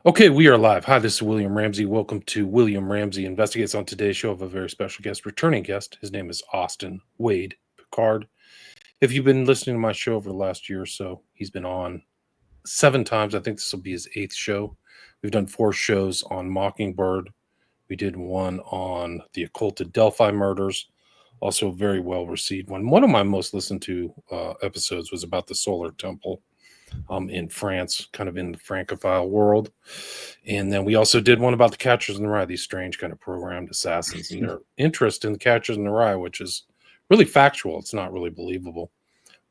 Okay, we are live. Hi, this is William Ramsey. Welcome to William Ramsey Investigates. On today's show, I have a very special guest, returning guest. His name is Austin Wade Picard. If you've been listening to my show over the last year or so, he's been on 7 times. I think this will be his 8th show. We've done 4 shows on Mockingbird. We did one on the occulted Delphi murders, also a very well received one. One of my most listened to episodes was about the Solar Temple in France, kind of in the Francophile world. And then we also did one about the Catchers in the Rye, these strange kind of programmed assassins and their interest in the Catchers in the Rye, which is really factual. It's not really believable.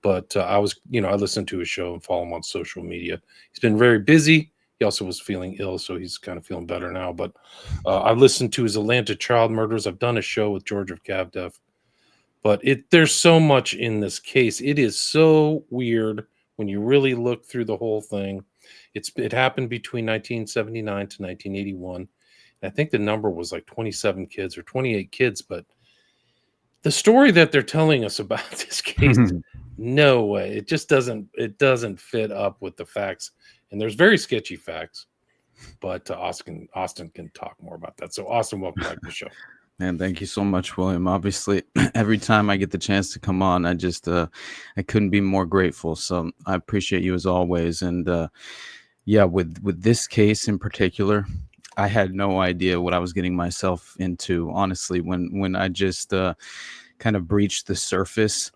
But I listened to his show and follow him on social media. He's been very busy. He also was feeling ill, so he's kind of feeling better now. But I listened to his Atlanta child murders. I've done a show with George of Cavdef. But there's so much in this case. It is so weird when you really look through the whole thing. It happened between 1979 to 1981. I think the number was like 27 kids or 28 kids, but the story that they're telling us about this case, no way. It just doesn't fit up with the facts. And there's very sketchy facts, but Austin can talk more about that. So Austin, welcome back to the show. Man, thank you so much, William. Obviously, every time I get the chance to come on, I couldn't be more grateful. So I appreciate you as always. And with this case in particular, I had no idea what I was getting myself into. Honestly, when I just kind of breached the surface,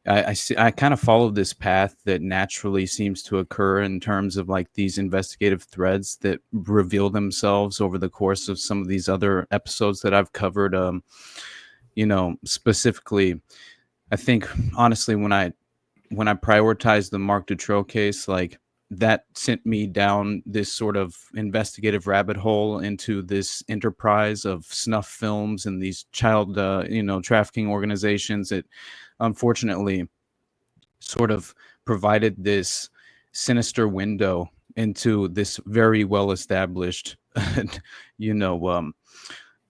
I kind of followed this path that naturally seems to occur in terms of like these investigative threads that reveal themselves over the course of some of these other episodes that I've covered. Specifically, I think honestly when I prioritized the Marc Dutroux case, like that sent me down this sort of investigative rabbit hole into this enterprise of snuff films and these child trafficking organizations that unfortunately sort of provided this sinister window into this very well established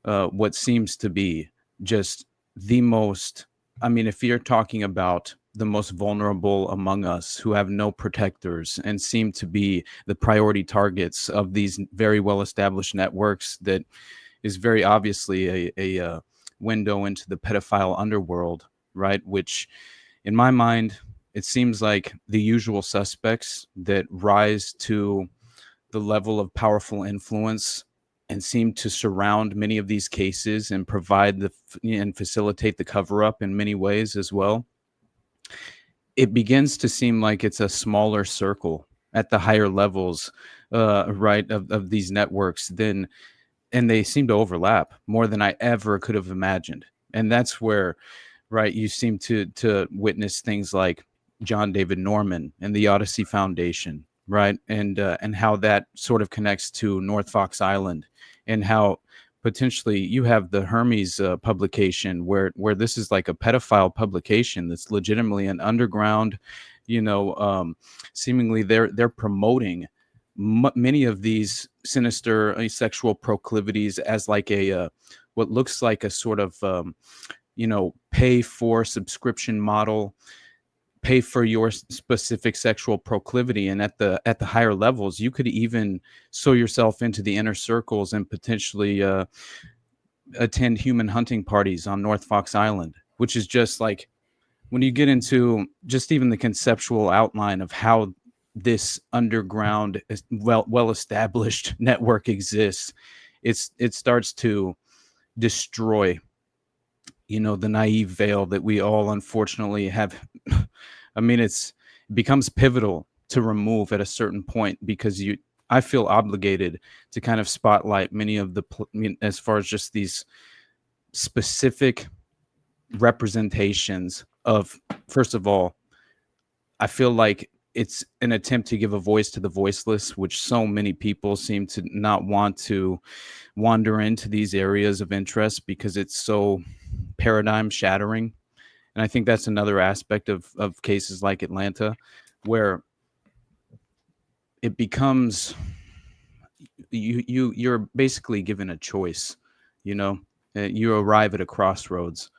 what seems to be just the most, I mean, if you're talking about the most vulnerable among us who have no protectors and seem to be the priority targets of these very well established networks, that is very obviously a window into the pedophile underworld, right? Which in my mind, it seems like the usual suspects that rise to the level of powerful influence and seem to surround many of these cases and provide and facilitate the cover up in many ways as well. It begins to seem like it's a smaller circle at the higher levels, right, of these networks and they seem to overlap more than I ever could have imagined. And that's where, right, you seem to witness things like John David Norman and the Odyssey Foundation, right, and how that sort of connects to North Fox Island, and how potentially you have the Hermes publication where this is like a pedophile publication that's legitimately an underground, seemingly they're promoting many of these sinister sexual proclivities as like a what looks like a sort of pay for subscription model, pay for your specific sexual proclivity. And at the higher levels, you could even sow yourself into the inner circles and potentially attend human hunting parties on North Fox Island, which is just like, when you get into just even the conceptual outline of how this underground well established network exists, it starts to destroy the naive veil that we all unfortunately have. I mean, it becomes pivotal to remove at a certain point, because I feel obligated to kind of spotlight many of as far as just these specific representations of, first of all, I feel like it's an attempt to give a voice to the voiceless, which so many people seem to not want to wander into these areas of interest because it's so paradigm shattering. And I think that's another aspect of cases like Atlanta, where it becomes you're basically given a choice. You arrive at a crossroads.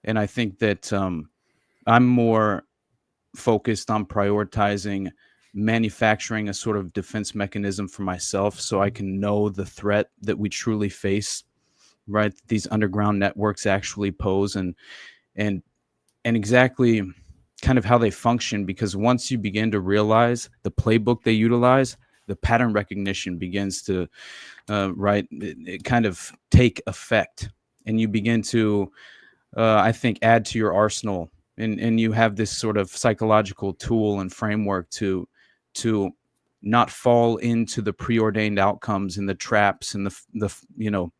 And I think that I'm more focused on prioritizing manufacturing a sort of defense mechanism for myself so I can know the threat that we truly face, right? These underground networks actually pose, and and exactly kind of how they function, because once you begin to realize the playbook they utilize, the pattern recognition begins to it kind of take effect, and you begin to I think add to your arsenal, and you have this sort of psychological tool and framework to not fall into the preordained outcomes and the traps and the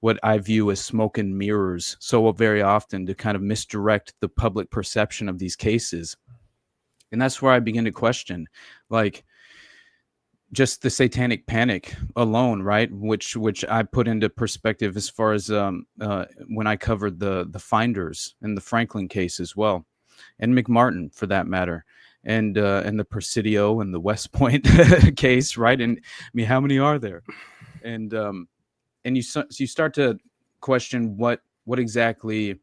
what I view as smoke and mirrors so very often, to kind of misdirect the public perception of these cases. And that's where I begin to question, like, just the satanic panic alone, right? Which I put into perspective as far as when I covered the Finders and the Franklin case as well, and McMartin for that matter, and the Presidio and the West Point case, right? And I mean, how many are there? And you start to question what exactly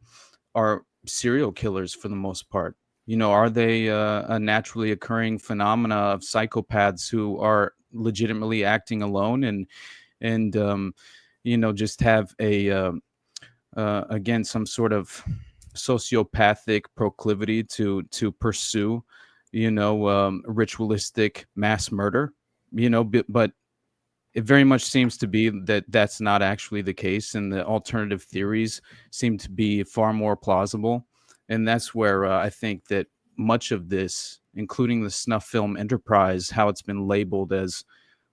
are serial killers for the most part. Are they a naturally occurring phenomena of psychopaths who are legitimately acting alone, and just have a again, some sort of sociopathic proclivity to pursue ritualistic mass murder, but it very much seems to be that that's not actually the case, and the alternative theories seem to be far more plausible. And that's where I think that much of this, including the snuff film enterprise, how it's been labeled as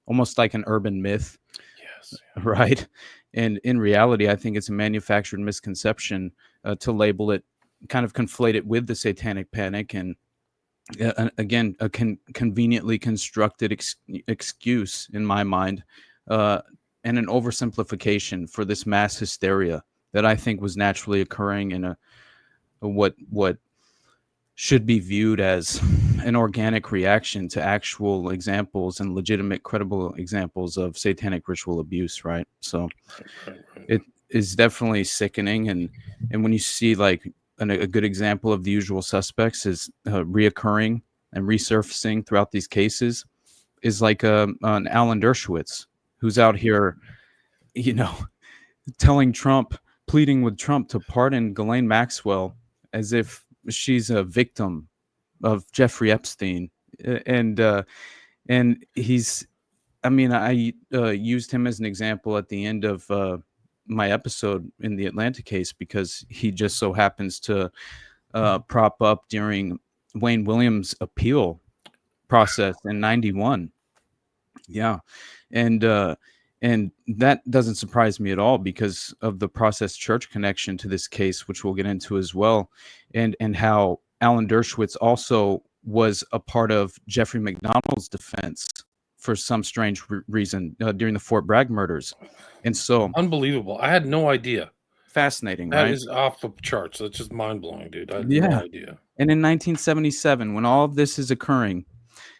almost like an urban myth, Yes. right? And in reality, I think it's a manufactured misconception to label it, kind of conflate it with the satanic panic, and again, a conveniently constructed excuse in my mind, and an oversimplification for this mass hysteria that I think was naturally occurring in a what should be viewed as an organic reaction to actual examples and legitimate, credible examples of satanic ritual abuse, right? So Right. it is definitely sickening, and when you see, like, a good example of the usual suspects is reoccurring and resurfacing throughout these cases is like an Alan Dershowitz, who's out here, you know, telling Trump, pleading with Trump to pardon Ghislaine Maxwell as if she's a victim of Jeffrey Epstein. And he's, I mean, I used him as an example at the end of my episode in the Atlanta case, because he just so happens to prop up during Wayne Williams' appeal process in '91. Yeah, and that doesn't surprise me at all because of the Process Church connection to this case, which we'll get into as well, and how Alan Dershowitz also was a part of Jeffrey McDonald's defense for some strange reason during the Fort Bragg murders. And so Unbelievable. I had no idea. fascinating, That right? is off the charts. That's just mind blowing, dude. I had Yeah. no idea. And in 1977, when all of this is occurring,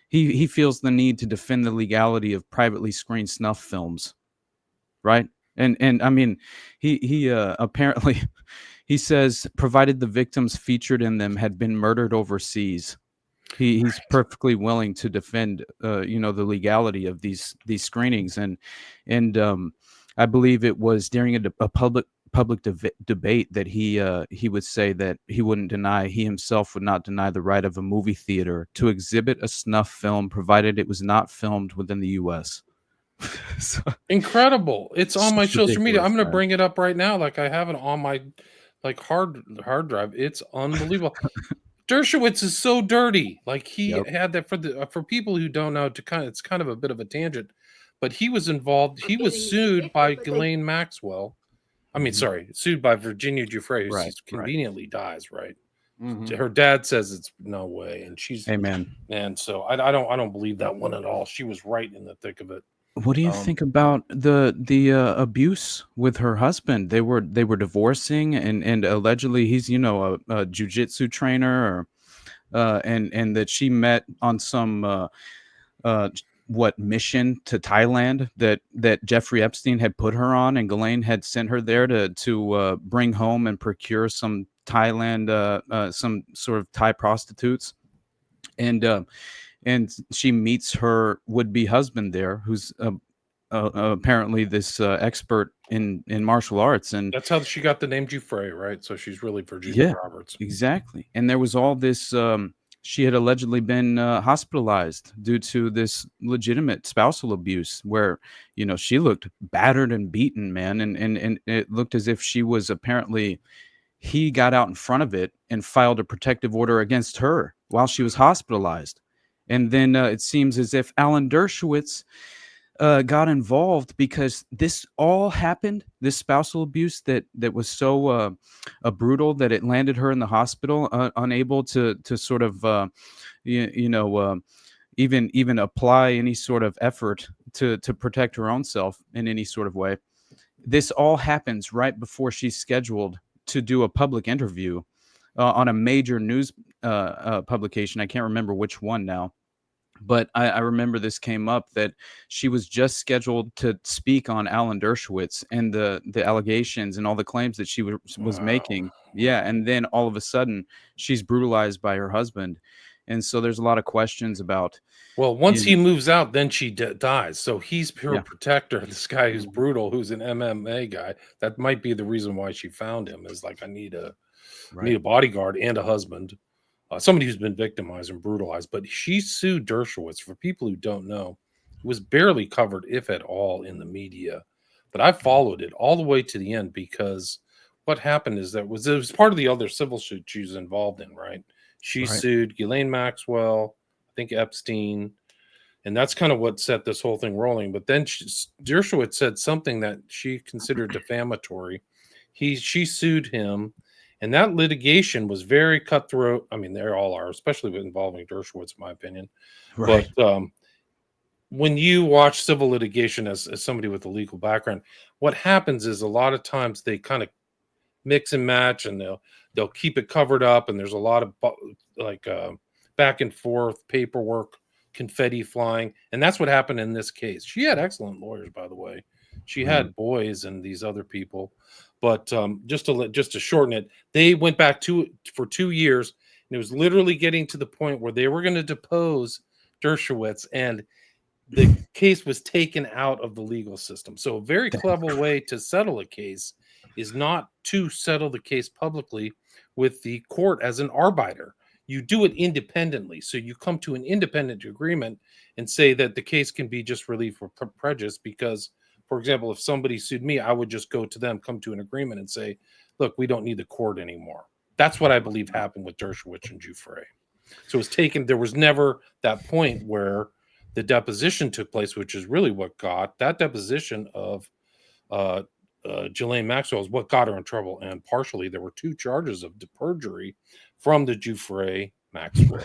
he feels the need to defend the legality of privately screened snuff films, right? And I mean, he apparently he says, provided the victims featured in them had been murdered overseas, he's perfectly willing to defend the legality of these screenings. And I believe it was during a public debate that he would say that he himself would not deny the right of a movie theater to exhibit a snuff film provided it was not filmed within the US. So, Incredible. It's on my social media. I'm ridiculous, going to man. bring it up right now. Like I have it on my hard drive. It's unbelievable. Dershowitz is so dirty. Like he Yep. had that for people who don't know, it's kind of a bit of a tangent, but he was involved. He was sued by Ghislaine Maxwell. I mean, Mhm. sorry, sued by Virginia Giuffre, who Right. conveniently dies, right? Mhm. Her dad says it's no way, and she's Amen. and so I don't believe that one at all. She was right in the thick of it. What do you think about the abuse with her husband? They were divorcing, and allegedly he's a jujitsu trainer, or and that she met on some what mission to Thailand that Jeffrey Epstein had put her on, and Ghislaine had sent her there to bring home and procure some Thailand some sort of Thai prostitutes, and and she meets her would-be husband there, who's apparently this expert in martial arts. And That's how she got the name Giuffre, right? So she's really Virginia yeah, Roberts. exactly. And there was all this. She had allegedly been hospitalized due to this legitimate spousal abuse, where she looked battered and beaten, man, and it looked as if she was apparently. He got out in front of it and filed a protective order against her while she was hospitalized. And then it seems as if Alan Dershowitz got involved because this all happened, this spousal abuse that was so brutal that it landed her in the hospital, unable to sort of even apply any sort of effort to protect her own self in any sort of way. This all happens right before she's scheduled to do a public interview on a major news publication. I can't remember which one now, but I remember this came up that she was just scheduled to speak on Alan Dershowitz and the allegations and all the claims that she was making. Yeah, and then all of a sudden she's brutalized by her husband, and so there's a lot of questions about. Well, once he moves out, then she dies. So he's her protector. This guy who's brutal, who's an MMA guy. That might be the reason why she found him. Is like, I need a bodyguard and a husband, somebody who's been victimized and brutalized. But she sued Dershowitz. For people who don't know, it was barely covered, if at all, in the media. But I followed it all the way to the end, because what happened is that it was part of the other civil suit she was involved in, right? She sued Ghislaine Maxwell, I think Epstein, and that's kind of what set this whole thing rolling. But then Dershowitz said something that she considered defamatory. She sued him, and that litigation was very cutthroat. I mean, they all are, especially involving Dershowitz, in my opinion. Right. But when you watch civil litigation as somebody with a legal background, what happens is a lot of times they kind of mix and match, and they'll keep it covered up, and there's a lot of back and forth paperwork, confetti flying, and that's what happened in this case. She had excellent lawyers, by the way. She had Boys and these other people, but just to shorten it, they went back for 2 years, and it was literally getting to the point where they were going to depose Dershowitz, and the case was taken out of the legal system. So a very clever way to settle a case is not to settle the case publicly with the court as an arbiter. You do it independently. So you come to an independent agreement and say that the case can be just relieved for prejudice. Because, for example, if somebody sued me, I would just go to them, come to an agreement and say, look, we don't need the court anymore. That's what I believe happened with Dershowitz and Giuffre. So it was taken. There was never that point where the deposition took place, which is really what got that deposition of Ghislaine Maxwell is what got her in trouble. And partially there were 2 charges of perjury from the Giuffre Maxwell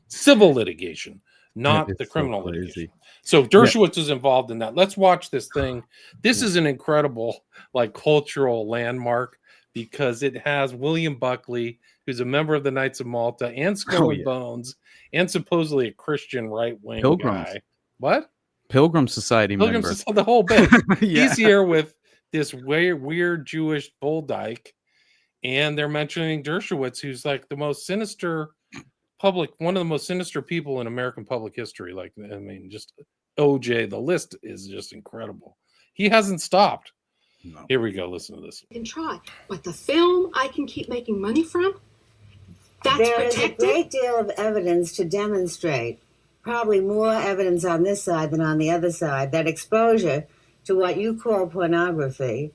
civil litigation, not the criminal litigation. So Dershowitz is involved in that. Let's watch this thing. This is an incredible cultural landmark, because it has William Buckley, who's a member of the Knights of Malta, and Skull and Bones, and supposedly a Christian right-wing guy. What? Pilgrim Society member. The whole bit. He's here with this weird Jewish bull dyke, and they're mentioning Dershowitz, who's like the most sinister one of the most sinister people in American public history. Just OJ, the list is just incredible. He hasn't stopped. No. Here we go. Listen to this. You can try, but the film I can keep making money from, that's there protected. There is a great deal of evidence to demonstrate, probably more evidence on this side than on the other side, that exposure to what you call pornography,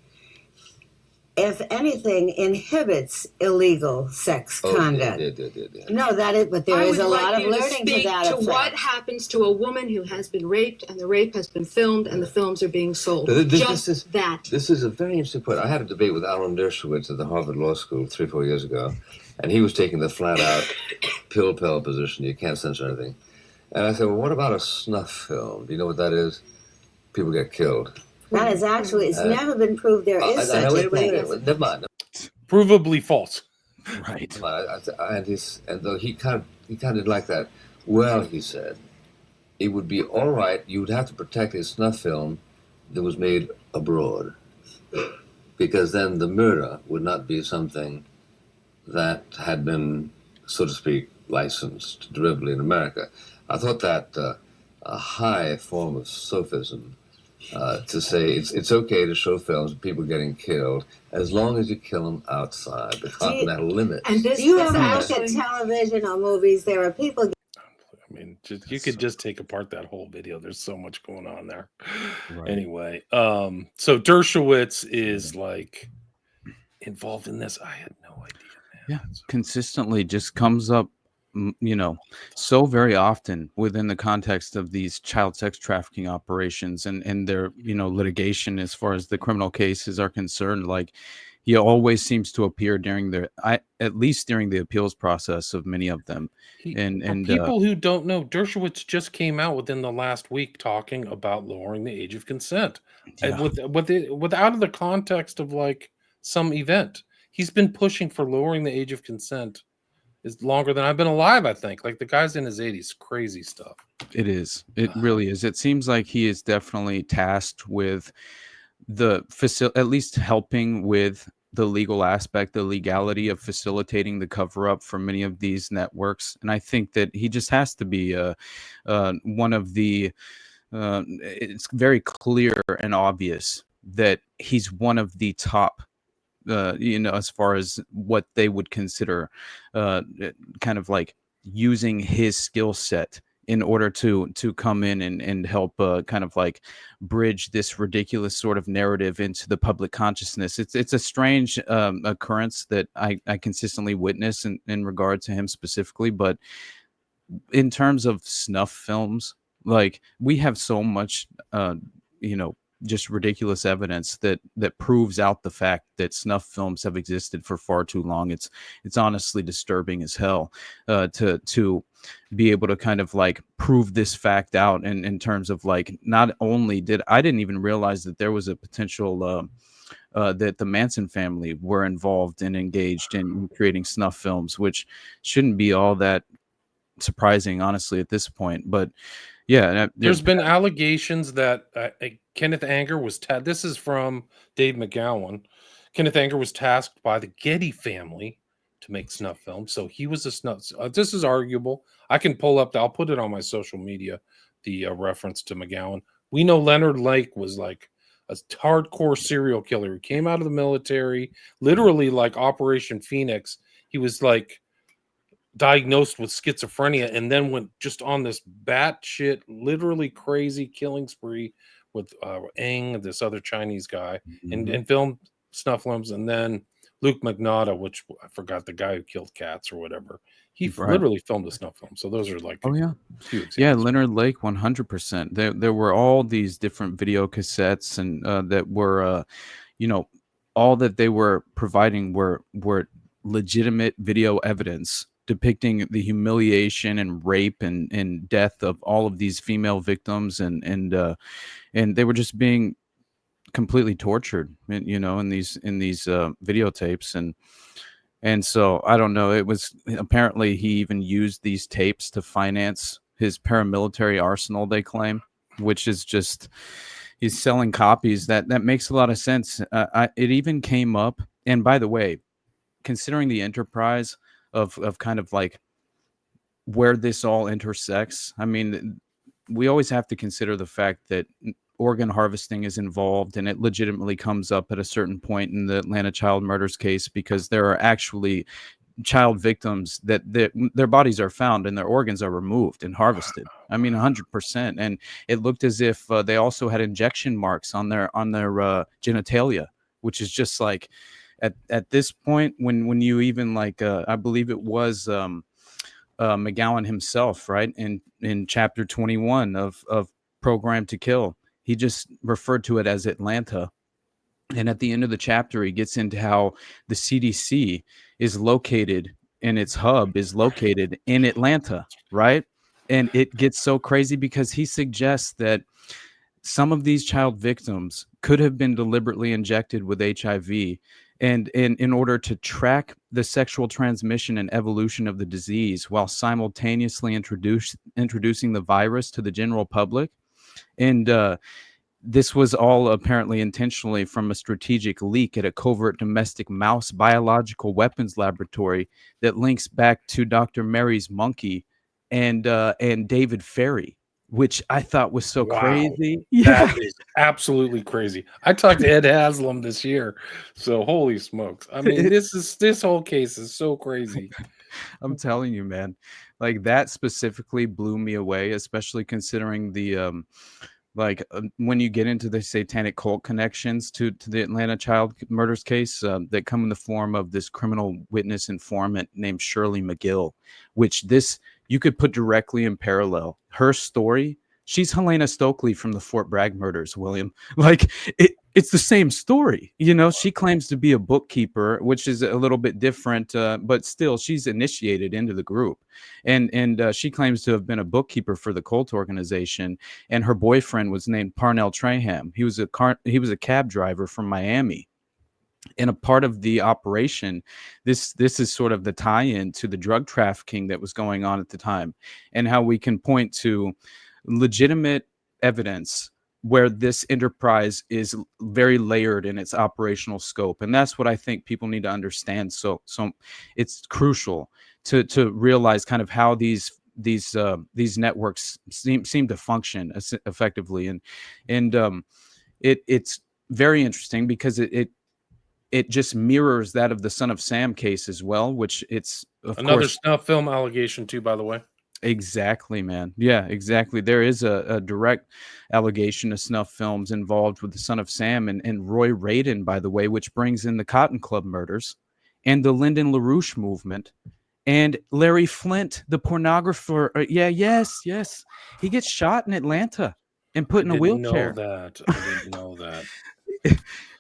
if anything, inhibits illegal sex conduct. Yeah. No, but there is a lot of learning to that effect. What happens to a woman who has been raped, and the rape has been filmed, and the films are being sold. This is a very interesting point. I had a debate with Alan Dershowitz at the Harvard Law School 3-4 years ago, and he was taking the flat-out pill position. You can't censor anything. And I said, well, what about a snuff film? Do you know what that is? People get killed. That is actually, it's never been proved there is such a thing. Never mind. Provably false. Right. And though he kind of didn't like that. Well, he said, it would be all right. You would have to protect a snuff film that was made abroad, because then the murder would not be something that had been, so to speak, licensed derivatively in America. I thought that a high form of sophism to say it's okay to show films of people getting killed as long as you kill them outside. The continental limits. And this Do you is ever look actually at television or movies? There are people. I mean, you could just take apart that whole video. There's so much going on there. Right. Anyway, so Dershowitz is like involved in this. I had no idea, man. Yeah, consistently just comes up, so very often within the context of these child sex trafficking operations and their, litigation as far as the criminal cases are concerned. Like, he always seems to appear during at least during the appeals process of many of them. For people who don't know, Dershowitz just came out within the last week talking about lowering the age of consent, and without of the context of like some event. He's been pushing for lowering the age of consent is longer than I've been alive. I think like the guy's in his 80s. Crazy stuff. It is. It really is. It seems like he is definitely tasked with at least helping with the legal aspect, the legality of facilitating the cover up for many of these networks. And I think that he just has to be one of the, it's very clear and obvious that he's one of the top, as far as what they would consider kind of like using his skill set in order to come in and help kind of like bridge this ridiculous sort of narrative into the public consciousness. It's a strange occurrence that I consistently witness in regard to him specifically. But in terms of snuff films, like we have so much, just ridiculous evidence that proves out the fact that snuff films have existed for far too long. It's honestly disturbing as hell to be able to kind of like prove this fact out in terms of like, not only I didn't even realize that there was a potential that the Manson family were involved and engaged in creating snuff films, which shouldn't be all that surprising, honestly, at this point. But yeah, there's been allegations that Kenneth Anger was this is from Dave McGowan. Kenneth Anger was tasked by the Getty family to make snuff films, so he was a snuff. This is arguable. I can pull up. I'll put it on my social media. The reference to McGowan. We know Leonard Lake was like a hardcore serial killer. He came out of the military, literally like Operation Phoenix. He was like diagnosed with schizophrenia and then went just on this batshit, literally crazy killing spree with Eng, this other Chinese guy, and filmed snuff films. And then Luke Magnotta, which I forgot, the guy who killed cats or whatever, he literally filmed a snuff film. So those are like Leonard Lake, 100%. There were all these different video cassettes and that were all that they were providing were legitimate video evidence depicting the humiliation and rape and death of all of these female victims, and they were just being completely tortured, in these videotapes, and so I don't know. It was apparently he even used these tapes to finance his paramilitary arsenal, they claim, which is just he's selling copies. That makes a lot of sense. It even came up, and by the way, considering the enterprise of kind of like where this all intersects, I mean, we always have to consider the fact that organ harvesting is involved, and it legitimately comes up at a certain point in the Atlanta child murders case, because there are actually child victims that their bodies are found and their organs are removed and harvested. I mean, 100%. And it looked as if they also had injection marks on their genitalia, which is just like, at this point, when you even like, I believe it was McGowan himself, right, in chapter 21 of Program to Kill, he just referred to it as Atlanta. And at the end of the chapter, he gets into how the CDC is located and its hub is located in Atlanta, right? And it gets so crazy because he suggests that some of these child victims could have been deliberately injected with HIV, and in order to track the sexual transmission and evolution of the disease while simultaneously introducing the virus to the general public. And this was all apparently intentionally from a strategic leak at a covert domestic mouse biological weapons laboratory that links back to Dr. Mary's monkey and David Ferry, which I thought was so Wow. crazy. Yeah, That is absolutely crazy. I talked to Ed Haslam this year, so holy smokes. I mean, this whole case is so crazy. I'm telling you, man, like that specifically blew me away, especially considering the when you get into the satanic cult connections to the Atlanta child murders case that come in the form of this criminal witness informant named Shirley McGill, which this you could put directly in parallel. Her story, she's Helena Stokely from the Fort Bragg murders, William. Like it's the same story. You know, she claims to be a bookkeeper, which is a little bit different, but still she's initiated into the group. And she claims to have been a bookkeeper for the cult organization, and her boyfriend was named Parnell Traham. He was a cab driver from Miami. And a part of the operation, this is sort of the tie-in to the drug trafficking that was going on at the time, and how we can point to legitimate evidence where this enterprise is very layered in its operational scope. And that's what I think people need to understand. So it's crucial to realize kind of how these networks seem to function effectively. And it's very interesting because it just mirrors that of the Son of Sam case as well, which it's Another snuff film allegation too, by the way. Exactly, man. Yeah, exactly. There is a direct allegation of snuff films involved with the Son of Sam and Roy Radin, by the way, which brings in the Cotton Club murders and the Lyndon LaRouche movement and Larry Flint, the pornographer. Yes. He gets shot in Atlanta and put in a wheelchair. I didn't know that.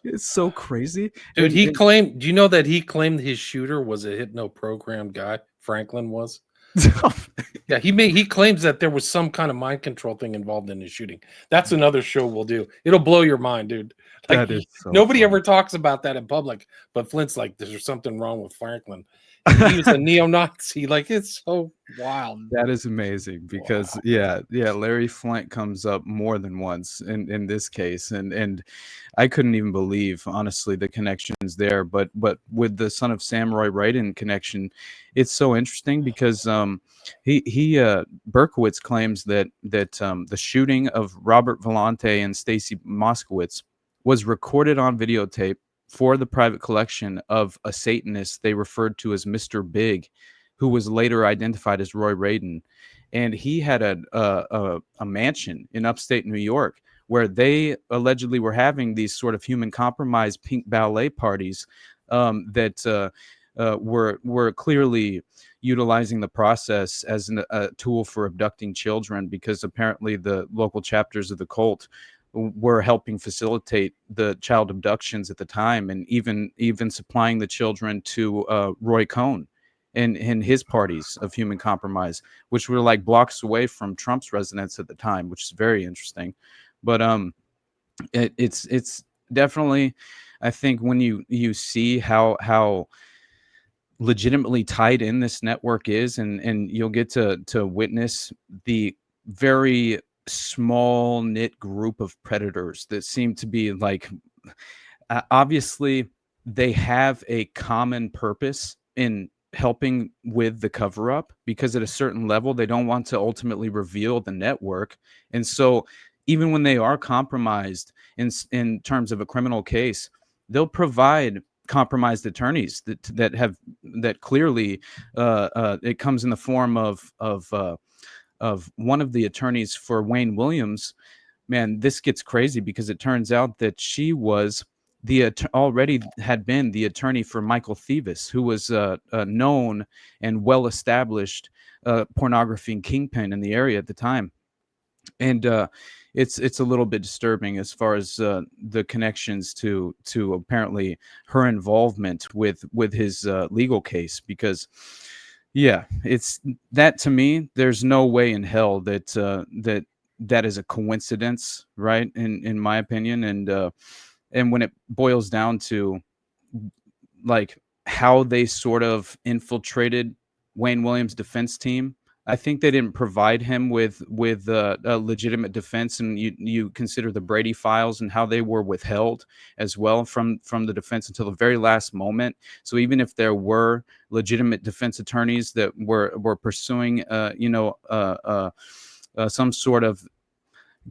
It's so crazy. Dude, do you know that he claimed his shooter was a hypno-programmed guy? Franklin was? Yeah, he claims that there was some kind of mind control thing involved in his shooting. That's another show we'll do. It'll blow your mind, dude. Like, that is so nobody funny. ever talks about that in public, but Flint's like, there's something wrong with Franklin. He was a neo-Nazi. Like, it's so wild. That is amazing because Larry Flint comes up more than once in this case, and I couldn't even believe, honestly, the connections there. But with the Son of Sam Roy Radin connection, it's so interesting because Berkowitz claims that the shooting of Robert Vellante and Stacy Moskowitz was recorded on videotape for the private collection of a Satanist they referred to as Mr. Big, who was later identified as Roy Radin. And he had a mansion in upstate New York where they allegedly were having these sort of human compromise pink ballet parties that were clearly utilizing the process as a tool for abducting children, because apparently the local chapters of the cult were helping facilitate the child abductions at the time, and even supplying the children to Roy Cohn and his parties of human compromise, which were like blocks away from Trump's residence at the time, which is very interesting. But it's definitely, I think, when you see how legitimately tied in this network is, and you'll get to witness the very small knit group of predators that seem to be like, obviously they have a common purpose in helping with the cover up, because at a certain level they don't want to ultimately reveal the network. And so even when they are compromised in terms of a criminal case, they'll provide compromised attorneys that clearly it comes in the form of one of the attorneys for Wayne Williams. Man, this gets crazy because it turns out that she was already had been the attorney for Michael Thevis, who was a known and well-established pornography and kingpin in the area at the time. And it's a little bit disturbing as far as the connections to apparently her involvement with his legal case, because it's that, to me, there's no way in hell that that is a coincidence, right? In my opinion. And when it boils down to like how they sort of infiltrated Wayne Williams' defense team, I think they didn't provide him with a legitimate defense, and you consider the Brady files and how they were withheld as well from the defense until the very last moment. So even if there were legitimate defense attorneys that were pursuing some sort of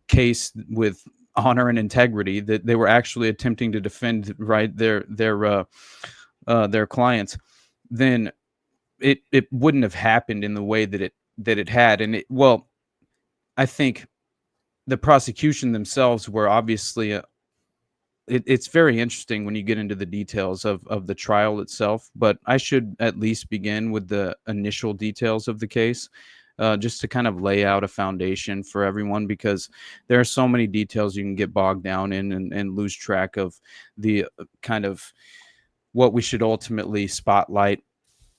case with honor and integrity, that they were actually attempting to defend their clients, then it wouldn't have happened in the way that it had. And I think the prosecution themselves were obviously it's very interesting when you get into the details of the trial itself, but I should at least begin with the initial details of the case, just to kind of lay out a foundation for everyone, because there are so many details you can get bogged down in and lose track of the kind of what we should ultimately spotlight,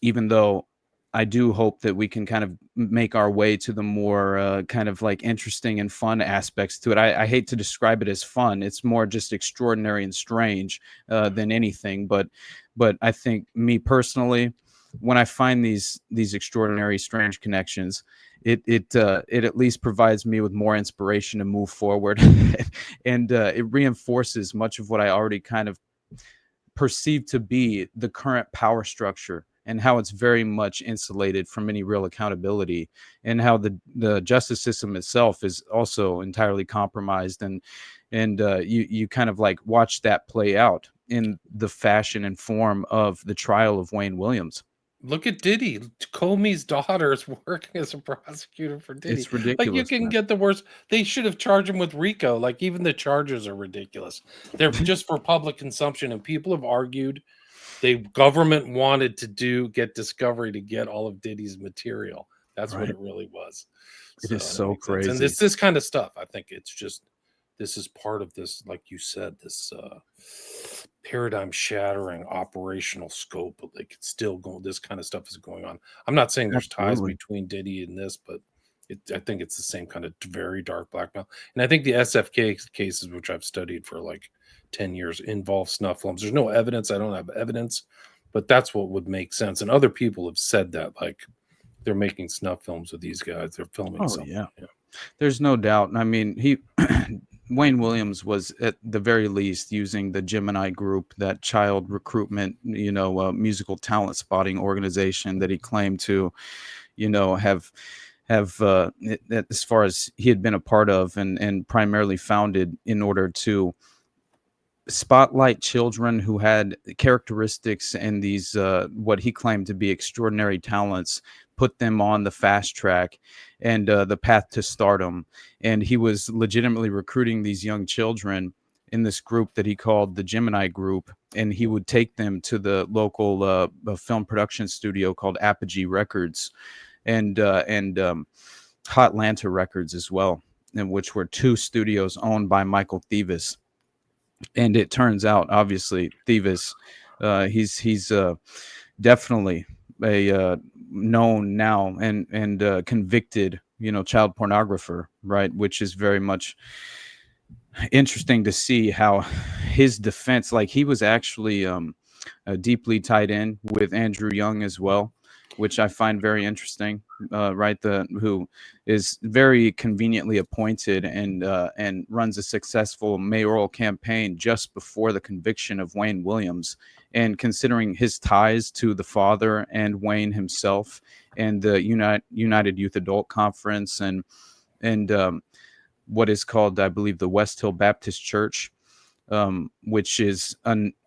even though I do hope that we can kind of make our way to the more kind of like interesting and fun aspects to it. I hate to describe it as fun. It's more just extraordinary and strange than anything. But I think, me personally, when I find these extraordinary, strange connections, it at least provides me with more inspiration to move forward, and it reinforces much of what I already kind of perceived to be the current power structure, and how it's very much insulated from any real accountability, and how the justice system itself is also entirely compromised. And you kind of like watch that play out in the fashion and form of the trial of Wayne Williams. Look at Diddy. Comey's daughter is working as a prosecutor for Diddy. It's ridiculous. Like, you can get the worst. They should have charged him with RICO. Like, even the charges are ridiculous. They're just for public consumption, and people have argued. The government wanted to get Discovery to get all of Diddy's material. That's right. What it really was. It is so crazy. And this kind of stuff, I think it's just, this is part of this, like you said, this paradigm shattering operational scope. Like, it's still going, this kind of stuff is going on. I'm not saying there's ties between Diddy and this, but I think it's the same kind of very dark blackmail. And I think the SFK cases, which I've studied for like 10 years, involve snuff films. There's no evidence. I don't have evidence, but that's what would make sense. And other people have said that, like, they're making snuff films with these guys. They're filming something. Yeah. There's no doubt. I mean, Wayne Williams was at the very least using the Gemini Group, that child recruitment, musical talent spotting organization that he claimed to, have as far as he had been a part of and primarily founded in order to spotlight children who had characteristics and these what he claimed to be extraordinary talents, put them on the fast track and the path to stardom. And he was legitimately recruiting these young children in this group that he called the Gemini Group, and he would take them to the local film production studio called Apogee Records and Hotlanta Records as well, and which were two studios owned by Michael Thevis. And it turns out, obviously, Thevis, he's definitely a known now and convicted, child pornographer, right? Which is very much interesting to see how his defense, like, he was actually deeply tied in with Andrew Young as well, which I find very interesting, right? Who is very conveniently appointed and runs a successful mayoral campaign just before the conviction of Wayne Williams. And considering his ties to the father and Wayne himself and the United Youth Adult Conference and what is called, I believe, the West Hill Baptist Church, which is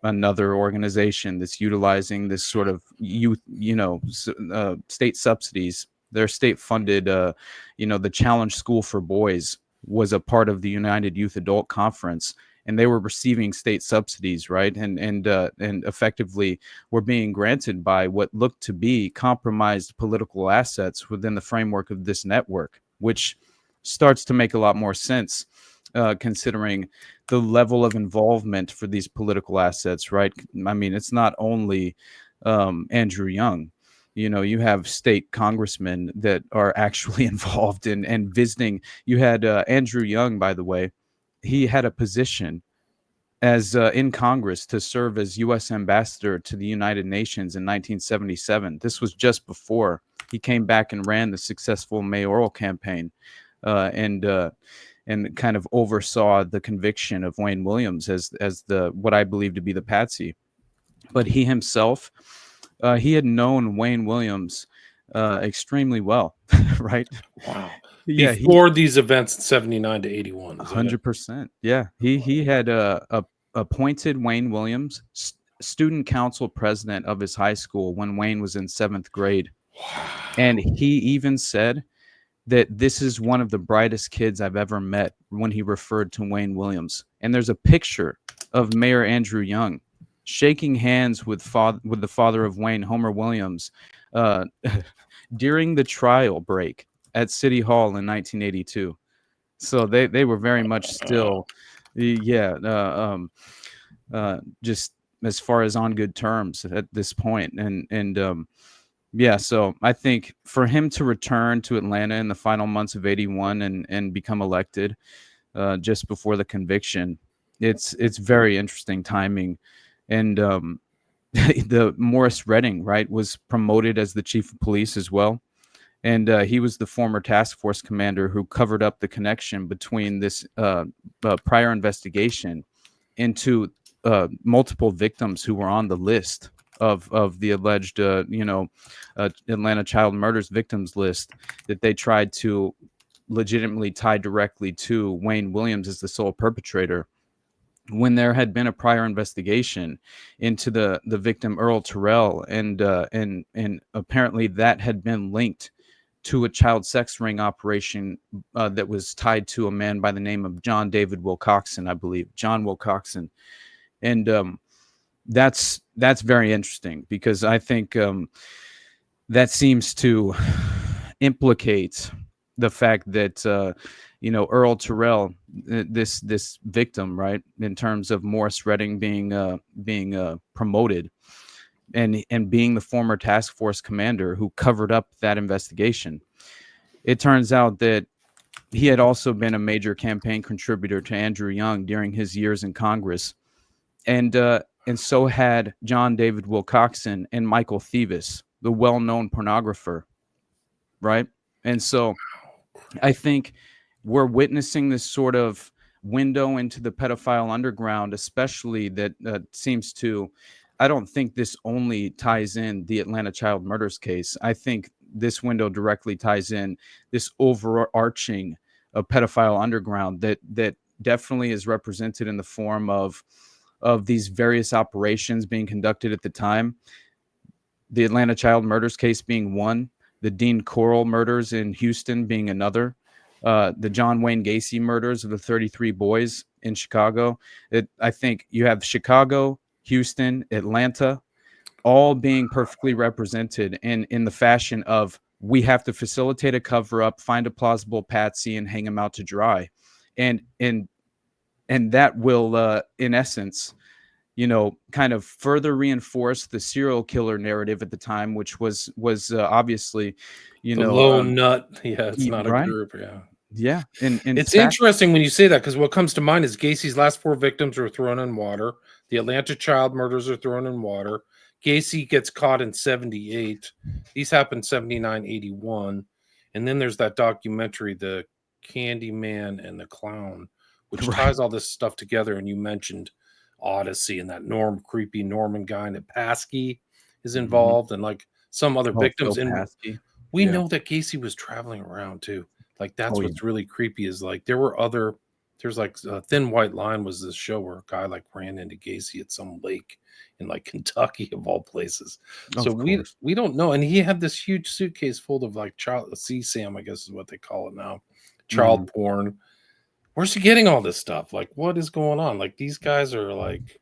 another organization that's utilizing this sort of youth, state subsidies. Their state-funded, the Challenge School for Boys was a part of the United Youth Adult Conference, and they were receiving state subsidies, right? And effectively were being granted by what looked to be compromised political assets within the framework of this network, which starts to make a lot more sense. Considering the level of involvement for these political assets, right? I mean, it's not only Andrew Young. You have state congressmen that are actually involved in visiting. You had Andrew Young, by the way. He had a position as in Congress to serve as U.S. ambassador to the United Nations in 1977. This was just before he came back and ran the successful mayoral campaign, and kind of oversaw the conviction of Wayne Williams as the what I believe to be the patsy. But he himself, he had known Wayne Williams extremely well, right? Wow. Yeah, Before these events in 79 to 81. 100%. Yeah, he had appointed Wayne Williams student council president of his high school when Wayne was in 7th grade. Wow. And he even said that this is one of the brightest kids I've ever met when he referred to Wayne Williams. And there's a picture of Mayor Andrew Young shaking hands with the father of Wayne, Homer Williams, during the trial break at City Hall in 1982. So they were very much still, just as far as on good terms at this point. And so I think for him to return to Atlanta in the final months of 81 and become elected just before the conviction, it's very interesting timing. And the Morris Redding, right, was promoted as the chief of police as well. And he was the former task force commander who covered up the connection between this prior investigation into multiple victims who were on the list of the alleged, Atlanta child murders victims list that they tried to legitimately tie directly to Wayne Williams as the sole perpetrator, when there had been a prior investigation into the victim Earl Terrell, and apparently that had been linked to a child sex ring operation that was tied to a man by the name of John David Wilcoxon, I believe, John Wilcoxon. And that's very interesting, because I think that seems to implicate the fact that Earl Terrell, this victim, right, in terms of Morris Redding being promoted and being the former task force commander who covered up that investigation. It turns out that he had also been a major campaign contributor to Andrew Young during his years in Congress, and so had John David Wilcoxon and Michael Thevis, the well-known pornographer, right? And so I think we're witnessing this sort of window into the pedophile underground, especially that seems to, I don't think this only ties in the Atlanta child murders case. I think this window directly ties in this overarching pedophile underground that definitely is represented in the form of these various operations being conducted at the time. The Atlanta child murders case being one, the Dean Corll murders in Houston being another, the John Wayne Gacy murders of the 33 boys in Chicago. I think you have Chicago, Houston, Atlanta, all being perfectly represented in the fashion of, we have to facilitate a cover up, find a plausible patsy, and hang him out to dry. And that will, in essence, kind of further reinforce the serial killer narrative at the time, which was obviously, the lone nut. Yeah, it's not a right? group. Yeah. Yeah. And it's interesting when you say that, because what comes to mind is Gacy's last 4 victims were thrown in water. The Atlanta child murders are thrown in water. Gacy gets caught in 78. These happened 79, 81. And then there's that documentary, The Candyman and the Clown, which ties all this stuff together. And you mentioned Odyssey and that creepy Norman guy, and Paskey is involved, and like some other victims. And we know that Gacy was traveling around too. Like that's what's really creepy, is like there's like Thin White Line was this show where a guy like ran into Gacy at some lake in like Kentucky of all places. So we don't know. And he had this huge suitcase full of like child CSAM, I guess is what they call it now, child porn. Where's he getting all this stuff? Like, what is going on? Like, these guys are like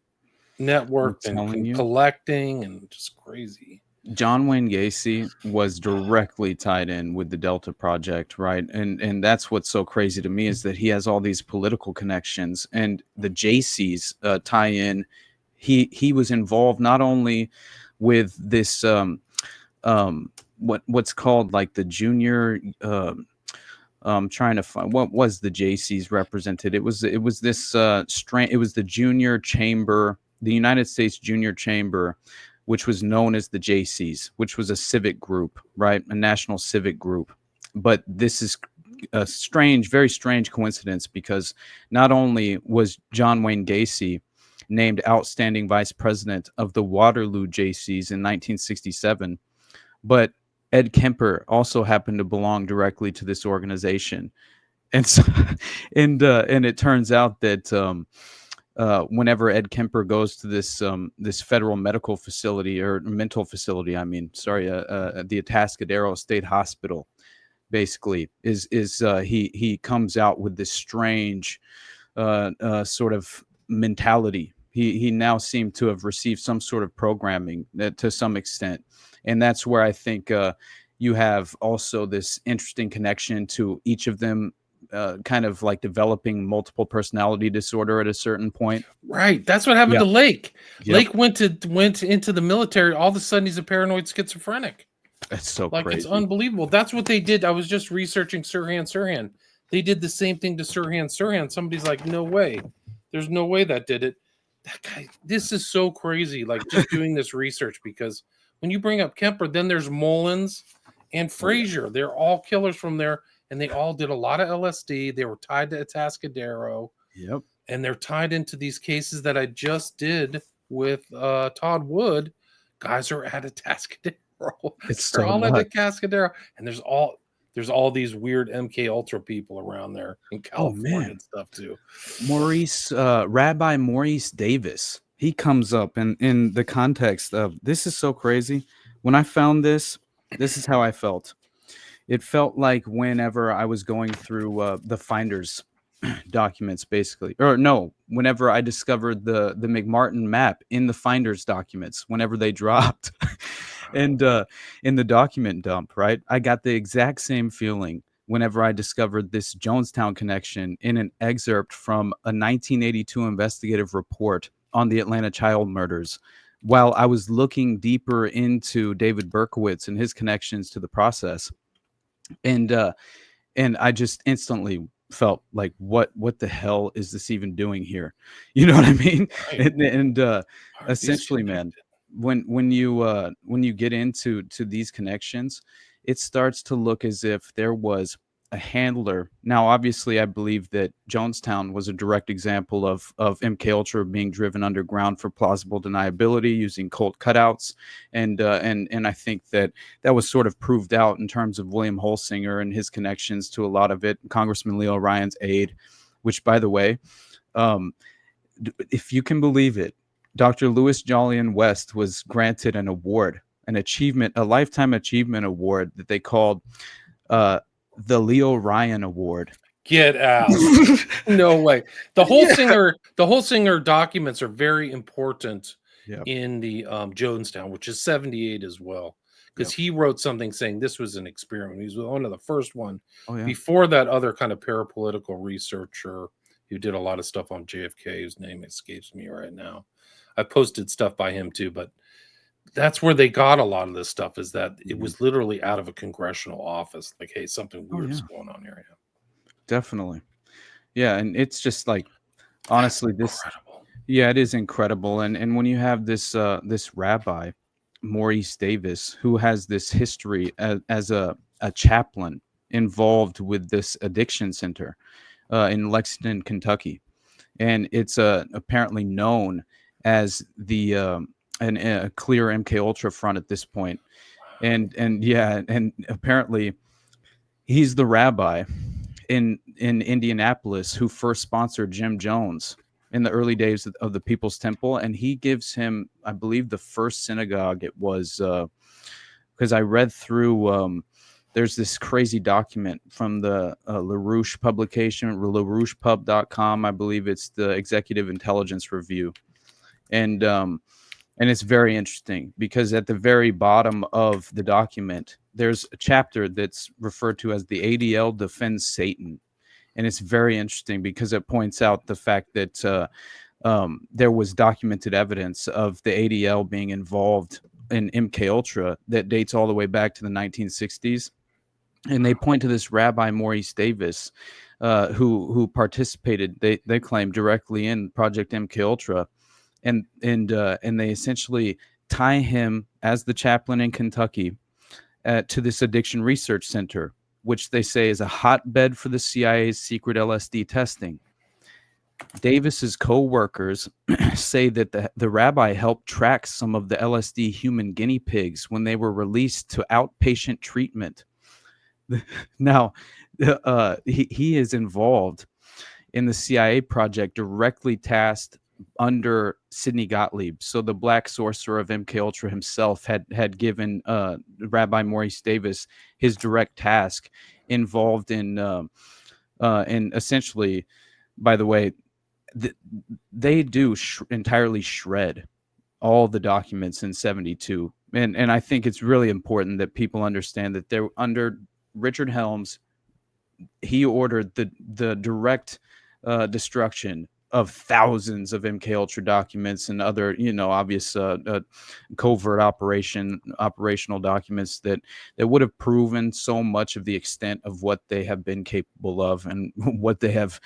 networked and collecting, and just crazy. John Wayne Gacy was directly tied in with the Delta Project, right? And that's what's so crazy to me, is that he has all these political connections, and the JCs tie in. He was involved not only with this what's called like the junior. I'm trying to find what was the JCs represented. It was this it was the junior chamber, the United States Junior Chamber, which was known as the JCs, which was a civic group, right? A national civic group. But this is a strange, very strange coincidence, because not only was John Wayne Gacy named outstanding vice president of the Waterloo JCs in 1967, but Ed Kemper also happened to belong directly to this organization. And so, and it turns out that whenever Ed Kemper goes to this federal medical facility, or mental facility, the Atascadero State Hospital, basically he comes out with this strange sort of mentality. He now seemed to have received some sort of programming to some extent, and that's where I think you have also this interesting connection to each of them. Kind of like developing multiple personality disorder at a certain point. Right. That's what happened to Lake. Yep. Lake went into the military. All of a sudden, he's a paranoid schizophrenic. That's so like crazy. It's unbelievable. That's what they did. I was just researching Sirhan. They did the same thing to Sirhan. Somebody's like, no way. There's no way that did it. That guy. This is so crazy. Like just doing this research, because when you bring up Kemper, then there's Mullins and Frazier. They're all killers from there. And they all did a lot of LSD. They were tied to Atascadero. Yep. And they're tied into these cases that I just did with Todd Wood. Guys are at Atascadero. They're all at Atascadero. And there's all these weird MKUltra people around there in California and stuff too. Rabbi Maurice Davis. He comes up in the context of, this is so crazy. When I found this is how I felt. It felt like whenever I was going through the Finders documents, basically, or no, whenever I discovered the McMartin map in the Finders documents, whenever they dropped, and in the document dump, right? I got the exact same feeling whenever I discovered this Jonestown connection in an excerpt from a 1982 investigative report on the Atlanta child murders, while I was looking deeper into David Berkowitz and his connections to the process. And I just instantly felt like, what the hell is this even doing here? You know what I mean? Right. And essentially, man, when you get into these connections, it starts to look as if there was a handler. Now, obviously, I believe that Jonestown was a direct example of MKUltra being driven underground for plausible deniability using cult cutouts, and I think that was sort of proved out in terms of William Holsinger and his connections to a lot of it. Congressman Leo Ryan's aide, which, by the way, if you can believe it, Dr. Louis Jolyon West was granted an award, a lifetime achievement award that they called the Leo Ryan Award. Get out. No way. The Holsinger documents are very important in the Jonestown, which is 78 as well, because he wrote something saying this was an experiment. He was one of the first one before that other kind of parapolitical researcher who did a lot of stuff on JFK, whose name escapes me right now. I posted stuff by him too, but that's where they got a lot of this stuff, is that it was literally out of a congressional office. Like, hey, something weird is going on here. Definitely. Yeah. And it's just like, honestly, incredible. It is incredible. And when you have this rabbi, Maurice Davis, who has this history as a chaplain involved with this addiction center in Lexington, Kentucky. And it's apparently known as a clear MKUltra front at this point. And apparently he's the rabbi in Indianapolis who first sponsored Jim Jones in the early days of the People's Temple. And he gives him, I believe, the first synagogue. It was because I read through there's this crazy document from the LaRouche publication, LaRouchePub.com. I believe it's the Executive Intelligence Review. And it's very interesting because at the very bottom of the document, there's a chapter that's referred to as the ADL Defends Satan. And it's very interesting because it points out the fact that there was documented evidence of the ADL being involved in MKUltra that dates all the way back to the 1960s. And they point to this Rabbi Maurice Davis, who participated, they claim, directly in Project MKUltra. And they essentially tie him as the chaplain in Kentucky to this addiction research center, which they say is a hotbed for the CIA's secret LSD testing. Davis's co-workers say that the rabbi helped track some of the LSD human guinea pigs when they were released to outpatient treatment. Now, he is involved in the CIA project directly tasked under Sidney Gottlieb. So the black sorcerer of MKUltra himself had given Rabbi Maurice Davis his direct task, involved in essentially, by the way, they do entirely shred all the documents in 72. And I think it's really important that people understand that they're under Richard Helms. He ordered the direct destruction of thousands of MKUltra documents and other, obvious covert operational documents that would have proven so much of the extent of what they have been capable of, and what they have.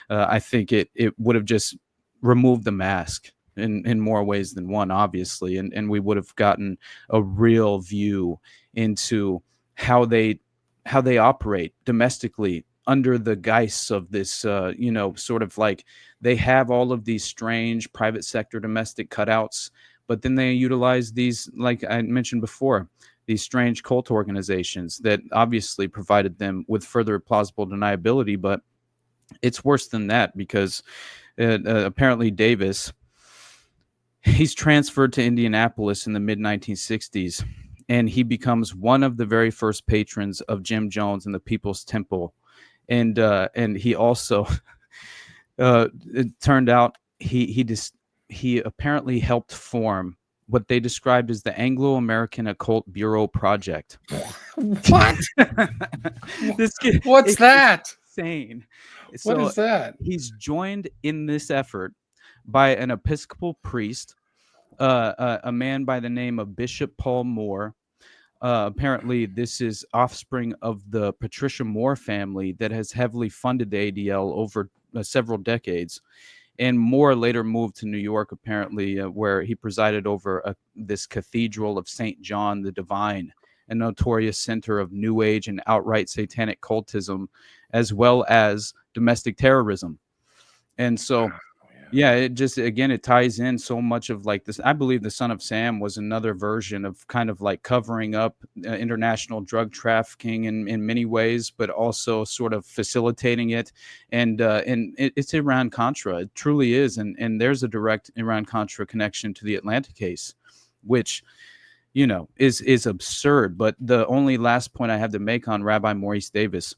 I think it would have just removed the mask in more ways than one, obviously, and we would have gotten a real view into how they operate domestically under the guise of this, sort of like they have all of these strange private sector domestic cutouts, but then they utilize these, like I mentioned before, these strange cult organizations that obviously provided them with further plausible deniability. But it's worse than that, because apparently Davis, he's transferred to Indianapolis in the mid-1960s, and he becomes one of the very first patrons of Jim Jones and the People's Temple. And he also, it turned out he apparently helped form what they described as the Anglo-American Occult Bureau Project. What? What's that? Insane. What is that? He's joined in this effort by an Episcopal priest, a man by the name of Bishop Paul Moore. Apparently, this is offspring of the Patricia Moore family that has heavily funded the ADL over several decades. And Moore later moved to New York, apparently, where he presided over this Cathedral of St. John the Divine, a notorious center of New Age and outright satanic cultism, as well as domestic terrorism. And so, yeah, it just, again, it ties in so much of like this. I believe the Son of Sam was another version of kind of like covering up international drug trafficking in many ways, but also sort of facilitating it. And it's Iran-Contra. It truly is. And there's a direct Iran-Contra connection to the Atlanta case, which, is absurd. But the only last point I have to make on Rabbi Maurice Davis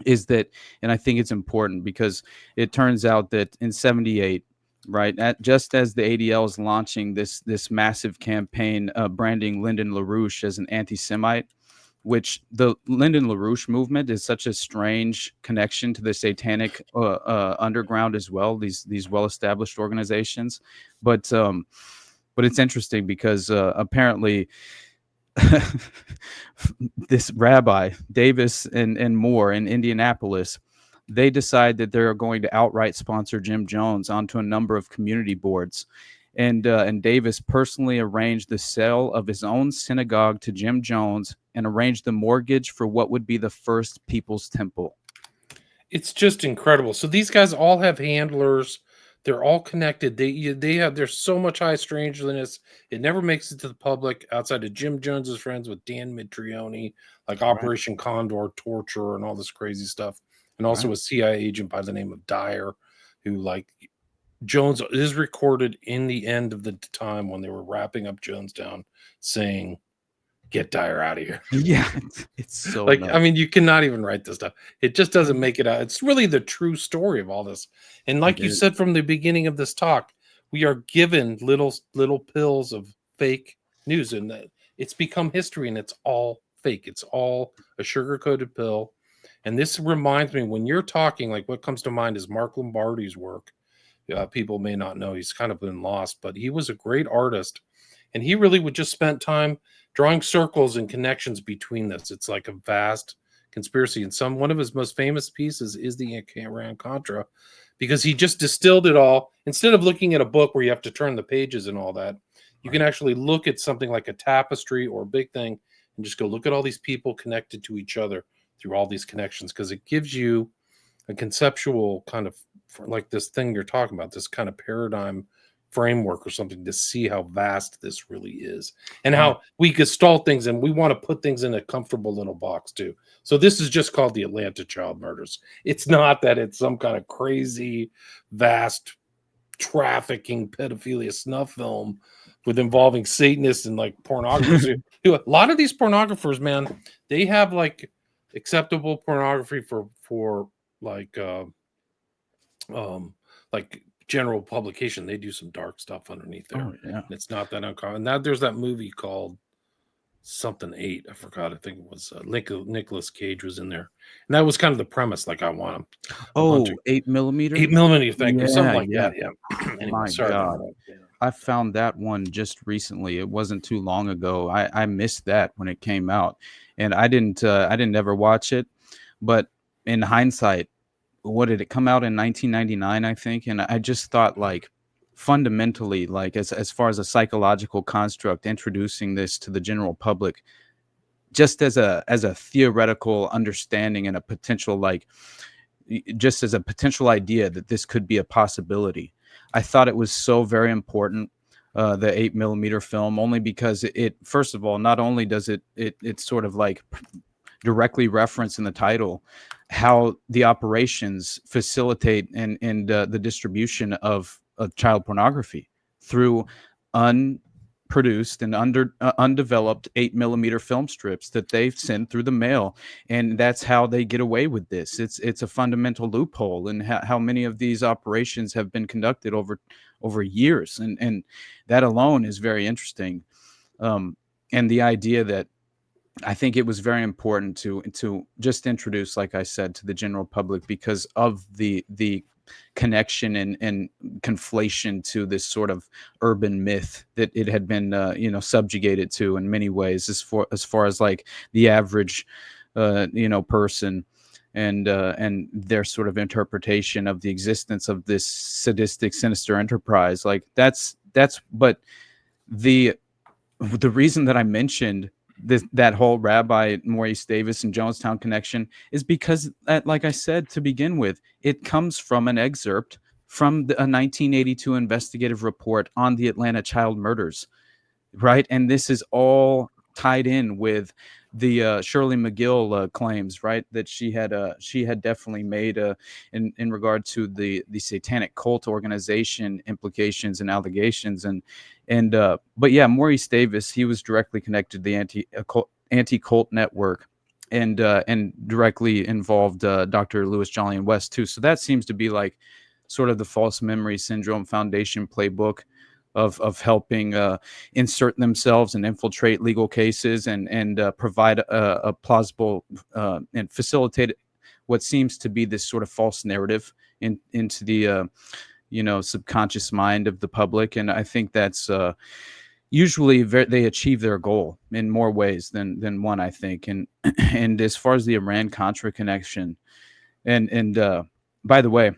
is that, and I think it's important because it turns out that in 78, right, just as the ADL is launching this massive campaign branding Lyndon LaRouche as an anti-Semite, which the Lyndon LaRouche movement is such a strange connection to the satanic underground as well, these well-established organizations. But it's interesting because apparently this Rabbi Davis and Moore in Indianapolis, they decide that they're going to outright sponsor Jim Jones onto a number of community boards. And Davis personally arranged the sale of his own synagogue to Jim Jones and arranged the mortgage for what would be the first People's Temple. It's just incredible. So these guys all have handlers. They're all connected. There's so much high strangeness. It never makes it to the public outside of Jim Jones's friends with Dan Mitrione, like Operation Condor, torture, and all this crazy stuff. And also a CIA agent by the name of Dyer, who, like, Jones is recorded in the end of the time when they were wrapping up Jonestown saying, "Get Dyer out of here." Yeah, it's so like nuts. I mean, you cannot even write this stuff. It just doesn't make it out. It's really the true story of all this. And like you said from the beginning of this talk, we are given little pills of fake news, and it's become history, and it's all fake. It's all a sugar-coated pill. And this reminds me, when you're talking, like, what comes to mind is Mark Lombardi's work. People may not know, he's kind of been lost, but he was a great artist, and he really would just spend time drawing circles and connections between this. It's like a vast conspiracy. And one of his most famous pieces is the Iran-Contra, because he just distilled it all. Instead of looking at a book where you have to turn the pages and all that, You can actually look at something like a tapestry or a big thing and just go look at all these people connected to each other through all these connections, because it gives you a conceptual kind of, like this thing you're talking about, this kind of paradigm framework or something to see how vast this really is, and how we gestalt things, and we want to put things in a comfortable little box too. So this is just called the Atlanta child murders. It's not that it's some kind of crazy vast trafficking pedophilia snuff film with involving Satanists and like pornographers. A lot of these pornographers, man, they have like acceptable pornography for like general publication. They do some dark stuff underneath there. It's not that uncommon. Now there's that movie called something 8. I forgot. I think it was Nicolas Cage was in there, and that was kind of the premise. Like, I want him. 8mm. 8mm. Thank you. Something like that. Yeah. Anyway, My God. I found that one just recently. It wasn't too long ago. I missed that when it came out, and I didn't ever watch it. But in hindsight, what did it come out in 1999? I think, and I just thought, like, fundamentally, like as far as a psychological construct, introducing this to the general public, just as a theoretical understanding and a potential, like, just as a potential idea that this could be a possibility. I thought it was so very important, the 8mm film, only because it first of all, not only does it sort of like directly reference in the title how the operations facilitate and the distribution of child pornography through unproduced and undeveloped 8mm film strips that they send through the mail, and that's how they get away with this. It's a fundamental loophole in how many of these operations have been conducted over years, and that alone is very interesting. And the idea that I think it was very important to just introduce, like I said, to the general public, because of the connection and conflation to this sort of urban myth that it had been subjugated to in many ways, as far as like the average person and their sort of interpretation of the existence of this sadistic, sinister enterprise. Like that's but the reason that I mentioned that whole Rabbi, Maurice Davis, and Jonestown connection is because, like I said to begin with, it comes from an excerpt from a 1982 investigative report on the Atlanta child murders, right? And this is all tied in with the Shirley MacGill claims, right? That she had definitely made in regard to the satanic cult organization implications and allegations, but yeah, Maurice Davis, he was directly connected to the anti-cult network, and directly involved Dr. Lewis Jolly and West too. So that seems to be like sort of the false memory syndrome foundation playbook of helping insert themselves and infiltrate legal cases and provide a plausible and facilitate what seems to be this sort of false narrative into the subconscious mind of the public. And I think that's usually they achieve their goal in more ways than one, I think. And as far as the Iran-Contra connection, and by the way,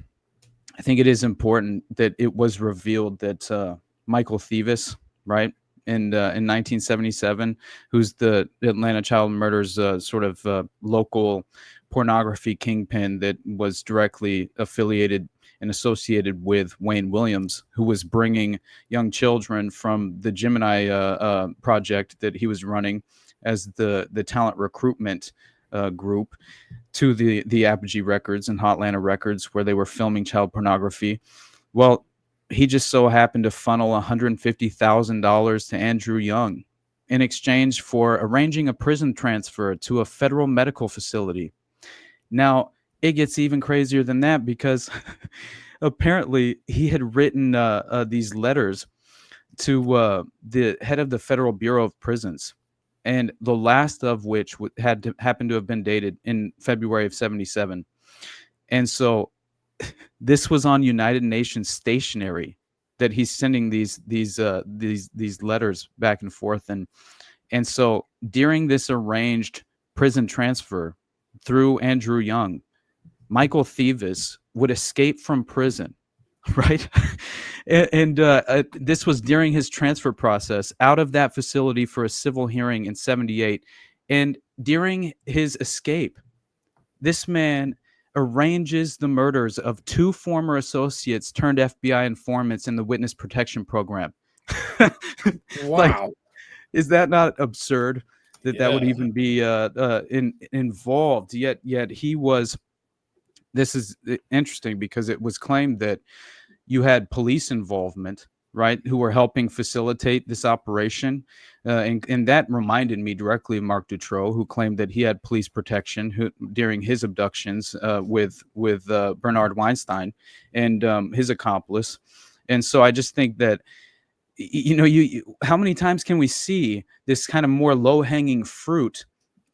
I think it is important that it was revealed that Michael Thevis, right, in 1977, who's the Atlanta child murders sort of local pornography kingpin that was directly affiliated and associated with Wayne Williams, who was bringing young children from the Gemini project that he was running as the talent recruitment group to the Apogee Records and Hotlanta Records, where they were filming child pornography. Well, he just so happened to funnel $150,000 to Andrew Young in exchange for arranging a prison transfer to a federal medical facility. Now, it gets even crazier than that, because apparently he had written these letters to the head of the Federal Bureau of Prisons, and the last of which happened to have been dated in February of 1977. And so this was on United Nations stationery that he's sending these letters back and forth, and so during this arranged prison transfer through Andrew Young, Michael Thevis would escape from prison right? And this was during his transfer process out of that facility for a civil hearing in 78. And during his escape, this man arranges the murders of 2 former associates turned FBI informants in the witness protection program. Like, Wow. is that not absurd that would Yeah. even be involved? Yet he was. This is interesting because it was claimed that you had police involvement, right, who were helping facilitate this operation. And that reminded me directly of Mark Dutroux, who claimed that he had police protection during his abductions with Bernard Weinstein and his accomplice. And so I just think that, how many times can we see this kind of more low-hanging fruit?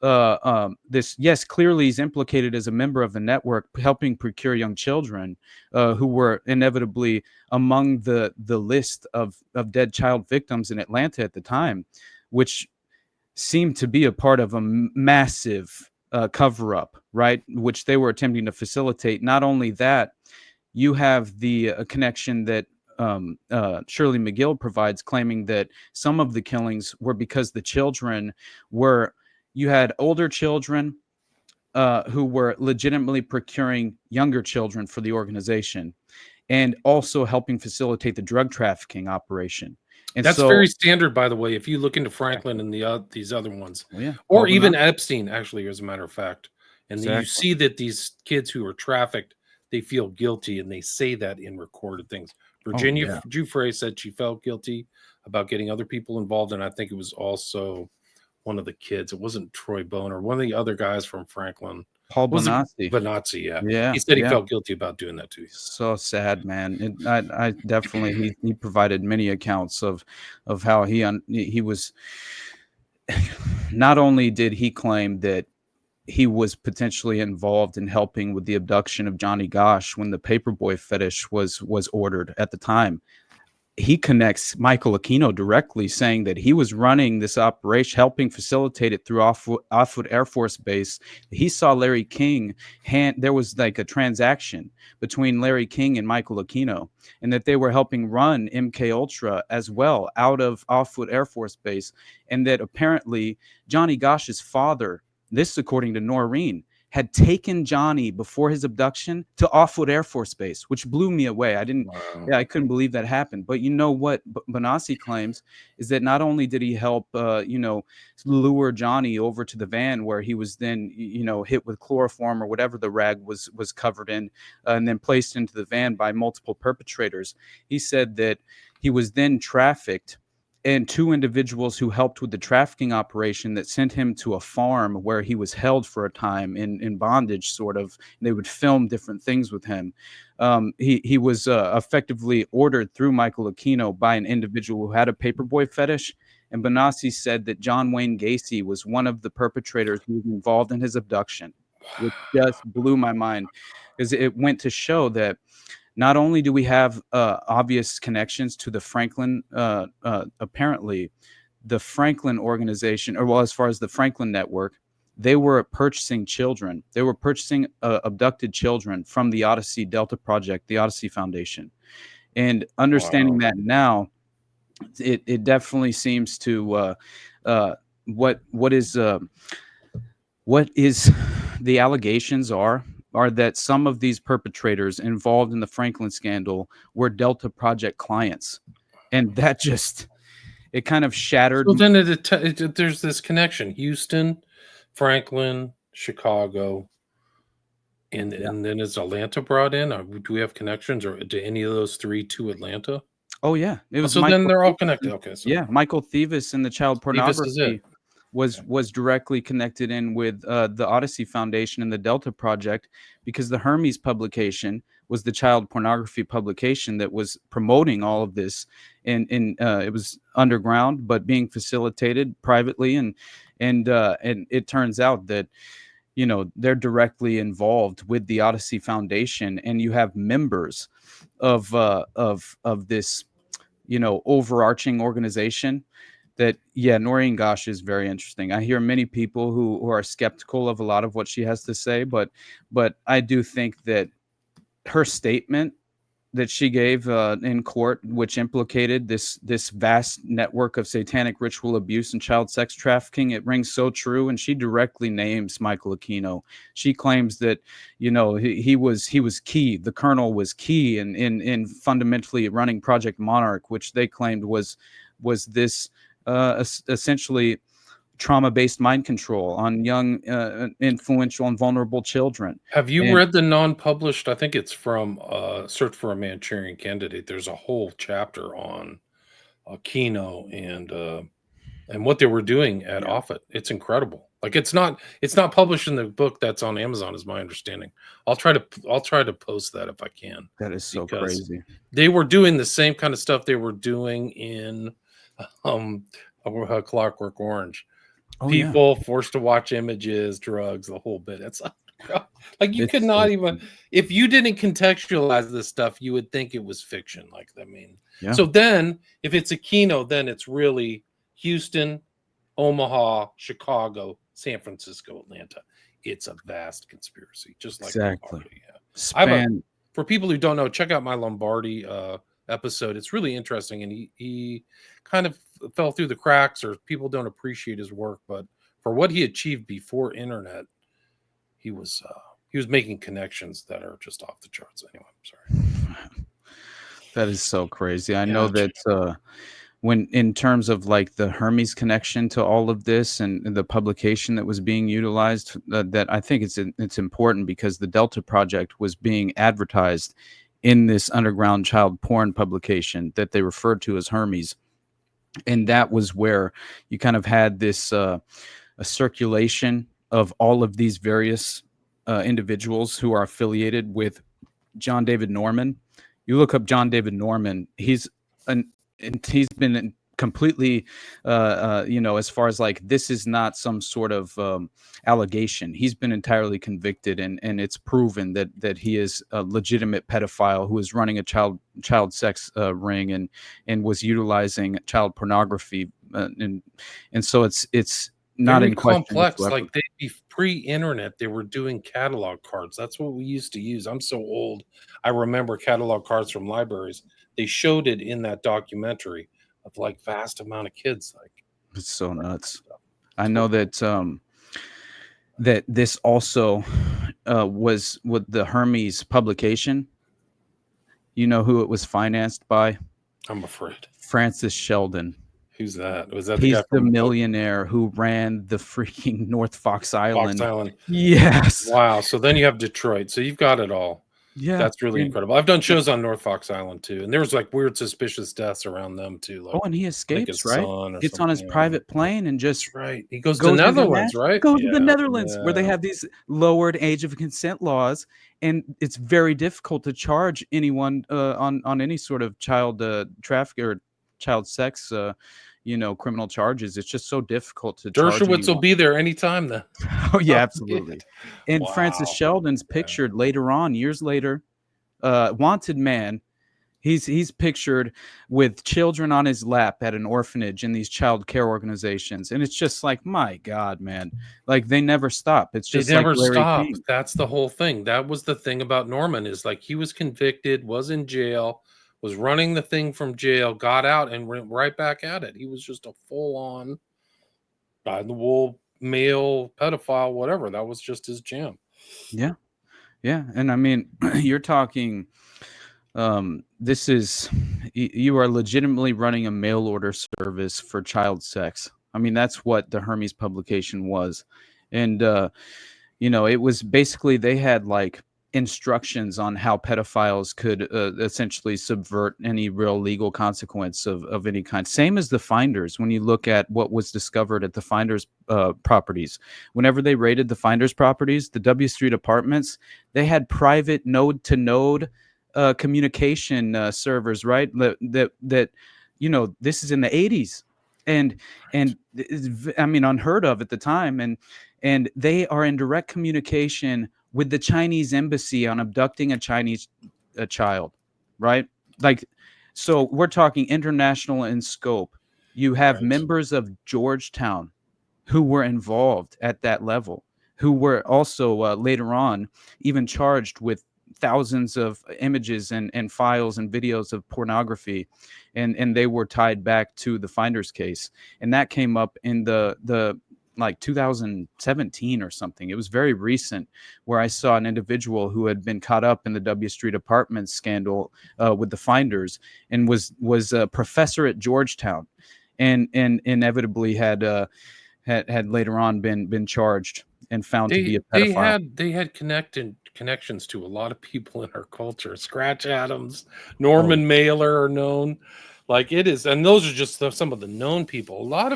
Yes, clearly he's implicated as a member of the network, helping procure young children who were inevitably among the list of dead child victims in Atlanta at the time, which seemed to be a part of a massive cover-up, right, which they were attempting to facilitate. Not only that, you have the connection that Shirley McGill provides, claiming that some of the killings were because the children were... You had older children who were legitimately procuring younger children for the organization and also helping facilitate the drug trafficking operation. And that's so, very standard, by the way, if you look into Franklin and these other ones. Well, yeah. Or even Epstein, actually, as a matter of fact. And Exactly. you see that these kids who are trafficked, they feel guilty, and they say that in recorded things. Virginia Giuffre said she felt guilty about getting other people involved, and I think it was also one of the kids. It wasn't Troy Boner, one of the other guys from Franklin. Paul Bonazzi. Bonazzi, yeah. Yeah. He said he felt guilty about doing that to you. So sad, man. I definitely, he provided many accounts of how he was, not only did he claim that he was potentially involved in helping with the abduction of Johnny Gosch when the paperboy fetish was ordered at the time. He connects Michael Aquino directly, saying that he was running this operation, helping facilitate it through Offwood Air Force Base. He saw Larry King. There was like a transaction between Larry King and Michael Aquino, and that they were helping run MKUltra as well out of Offwood Air Force Base, and that apparently Johnny Gosch's father, this according to Noreen, had taken Johnny before his abduction to Offwood Air Force Base, which blew me away. I couldn't believe that happened. But you know what Bonazzi claims is that not only did he help, lure Johnny over to the van where he was then, hit with chloroform or whatever the rag was covered in, and then placed into the van by multiple perpetrators. He said that he was then trafficked, and 2 individuals who helped with the trafficking operation that sent him to a farm where he was held for a time in bondage, sort of. They would film different things with him. He was effectively ordered through Michael Aquino by an individual who had a paperboy fetish. And Bonazzi said that John Wayne Gacy was one of the perpetrators who was involved in his abduction, which just blew my mind, because it went to show that not only do we have obvious connections to the Franklin, apparently the Franklin organization, as far as the Franklin network, they were purchasing children. They were purchasing abducted children from the Odyssey Delta Project, the Odyssey Foundation. And understanding that now, it definitely seems to what is the allegations are that some of these perpetrators involved in the Franklin scandal were Delta Project clients. And that just, it kind of shattered. So then there's this connection: Houston, Franklin, Chicago, and then is Atlanta brought in? Or do we have connections, or do any of those 3 to Atlanta? Oh yeah, it was. So then they're all connected. Okay, so Michael Thevis and the child pornography was directly connected in with the Odyssey Foundation and the Delta Project, because the Hermes publication was the child pornography publication that was promoting all of this, and it was underground but being facilitated privately, and it turns out that they're directly involved with the Odyssey Foundation, and you have members of this overarching organization. That Noreen Gosch is very interesting. I hear many people who are skeptical of a lot of what she has to say, but I do think that her statement that she gave in court, which implicated this vast network of satanic ritual abuse and child sex trafficking, it rings so true. And she directly names Michael Aquino. She claims that, you know, he was key. The colonel was key in fundamentally running Project Monarch, which they claimed was this essentially trauma-based mind control on young, influential and vulnerable children. Have you read the non-published? I think it's from Search for a Manchurian Candidate. There's a whole chapter on Aquino and what they were doing at Offutt. It's incredible. Like it's not published in the book that's on Amazon, is my understanding. I'll try to post that if I can. That is so crazy. They were doing the same kind of stuff they were doing in Clockwork Orange. People forced to watch images, drugs, the whole bit. It's like you could not even, if you didn't contextualize this stuff, you would think it was fiction. Like, I mean, so then if it's Aquino, then it's really Houston, Omaha, Chicago, San Francisco, Atlanta. It's a vast conspiracy, just like Lombardi. For people who don't know, check out my Lombardi episode. It's really interesting, and he kind of fell through the cracks, or people don't appreciate his work, but for what he achieved before internet, he was making connections that are just off the charts. Anyway, I'm sorry. That is so crazy. I know that when in terms of like the Hermes connection to all of this and the publication that was being utilized, that I think it's important, because the Delta Project was being advertised in this underground child porn publication that they referred to as Hermes. And that was where you kind of had this a circulation of all of these various individuals who are affiliated with John David Norman. You look up John David Norman, he's been completely, as far as like, this is not some sort of allegation. He's been entirely convicted, and it's proven that he is a legitimate pedophile who is running a child sex ring and was utilizing child pornography, and so it's not very in question complex. whatsoever. Like pre-internet, they were doing catalog cards. That's what we used to use. I'm so old. I remember catalog cards from libraries. They showed it in that documentary of like vast amount of kids. Like, it's so nuts. I know that that this also was with the Hermes publication. You know who it was financed by? I'm afraid. Francis Sheldon. Who's that? Was that He's the guy the from millionaire who ran the freaking North Fox Island. Fox Island? Yes. Wow. So then you have Detroit. So you've got it all. Yeah. That's really incredible. I've done shows on North Fox Island too, and there was like weird suspicious deaths around them too. Like, and he escapes, right? Gets on his something. private plane and just That's right. He goes to the Netherlands, right? Goes to the Netherlands, where they have these lowered age of consent laws, and it's very difficult to charge anyone on any sort of child traffic or child sex criminal charges. It's just so difficult to Dershowitz will be there anytime then. Oh yeah, absolutely. And Francis Sheldon's pictured later on, years later, wanted man. He's pictured with children on his lap at an orphanage in these child care organizations, and it's just like, my God, man! Like, they never stop. It's just they never like Larry stop. King. That's the whole thing. That was the thing about Norman, is like he was convicted, was in jail, was running the thing from jail, got out, and went right back at it. He was just a full-on dyed-in-the-wool male pedophile, whatever. That was just his jam. Yeah. And I mean, you're talking. This is, you are legitimately running a mail order service for child sex. I mean, that's what the Hermes publication was. And, it was basically, they had like instructions on how pedophiles could essentially subvert any real legal consequence of any kind. Same as the Finders. When you look at what was discovered at the Finders properties, whenever they raided the Finders properties, the W Street apartments, they had private node to node communication servers, right? That this is in the 80s, and I mean, unheard of at the time, and they are in direct communication with the Chinese embassy on abducting a Chinese child, right? Like, so we're talking international in scope. You have members of Georgetown who were involved at that level, who were also later on even charged with thousands of images and files and videos of pornography, and they were tied back to the Finders case, and that came up in the like 2017 or something. It was very recent, where I saw an individual who had been caught up in the W Street Apartments scandal with the Finders, and was a professor at Georgetown, and inevitably had later on been charged and found to be a pedophile. They had connections to a lot of people in our culture. Scratch Adams, Norman Mailer are known. Like, it is, and those are just some of the known people. A lot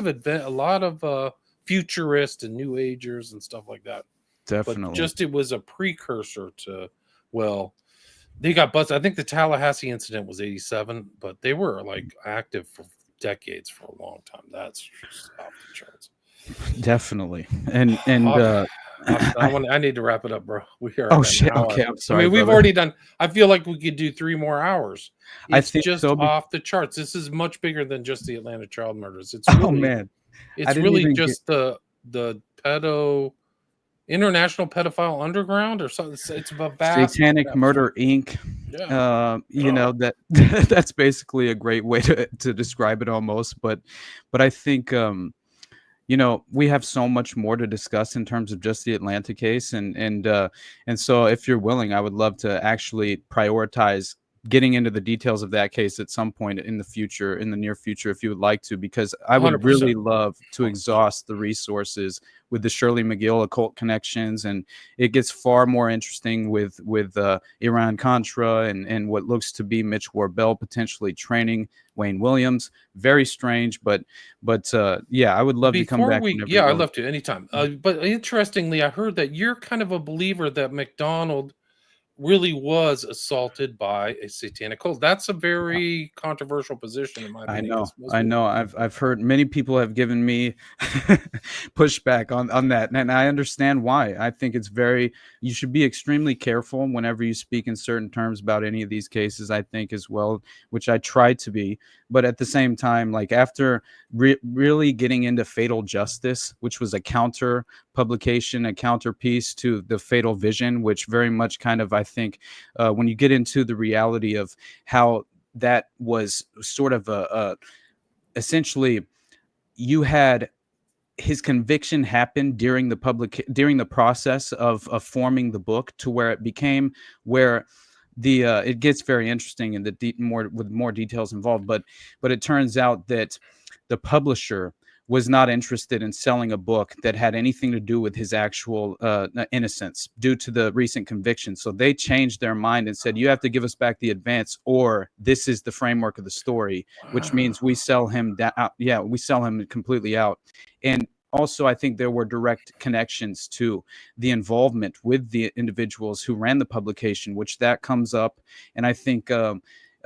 of futurists and New Agers and stuff like that. Definitely. But just, it was a precursor to, well, they got busted. I think the Tallahassee incident was 87, but they were like active for decades, for a long time. That's just off the charts. Definitely. And I need to wrap it up, bro. We are. Oh shit. Okay, I'm sorry. I mean, we've already done. I feel like we could do 3 more hours. It's just so, off the charts. This is much bigger than just the Atlanta child murders. It's really, oh man, it's really just the International Pedophile Underground or something. It's a vast Satanic Murder Inc. Yeah. You know, that's basically a great way to describe it almost. But I think you know, we have so much more to discuss in terms of just the Atlanta case, and so if you're willing, I would love to actually prioritize getting into the details of that case at some point in the near future, if you would like to, because I would 100%. really love to exhaust the resources with the Shirley McGill occult connections, and it gets far more interesting with Iran Contra and what looks to be Mitch Warbell potentially training Wayne Williams. Very strange, but yeah, I would love to come back. I'd love to anytime. But interestingly, I heard that you're kind of a believer that McDonald really was assaulted by a satanic cult. That's a very controversial position, in my opinion. I know. I've heard many people have given me pushback on that, and I understand why. I think you should be extremely careful whenever you speak in certain terms about any of these cases, I think, as well, which I try to be. But at the same time, like, after really getting into Fatal Justice, which was a counter publication, a counterpiece to the Fatal Vision, which very much kind of, I think, when you get into the reality of how that was sort of essentially, you had his conviction happen during the process of forming the book, to where it became where it gets very interesting and with more details involved, but it turns out that the publisher was not interested in selling a book that had anything to do with his actual innocence due to the recent conviction. So they changed their mind and said, you have to give us back the advance, or this is the framework of the story, which means we sell him we sell him completely out. And also, I think there were direct connections to the involvement with the individuals who ran the publication, which that comes up. And I think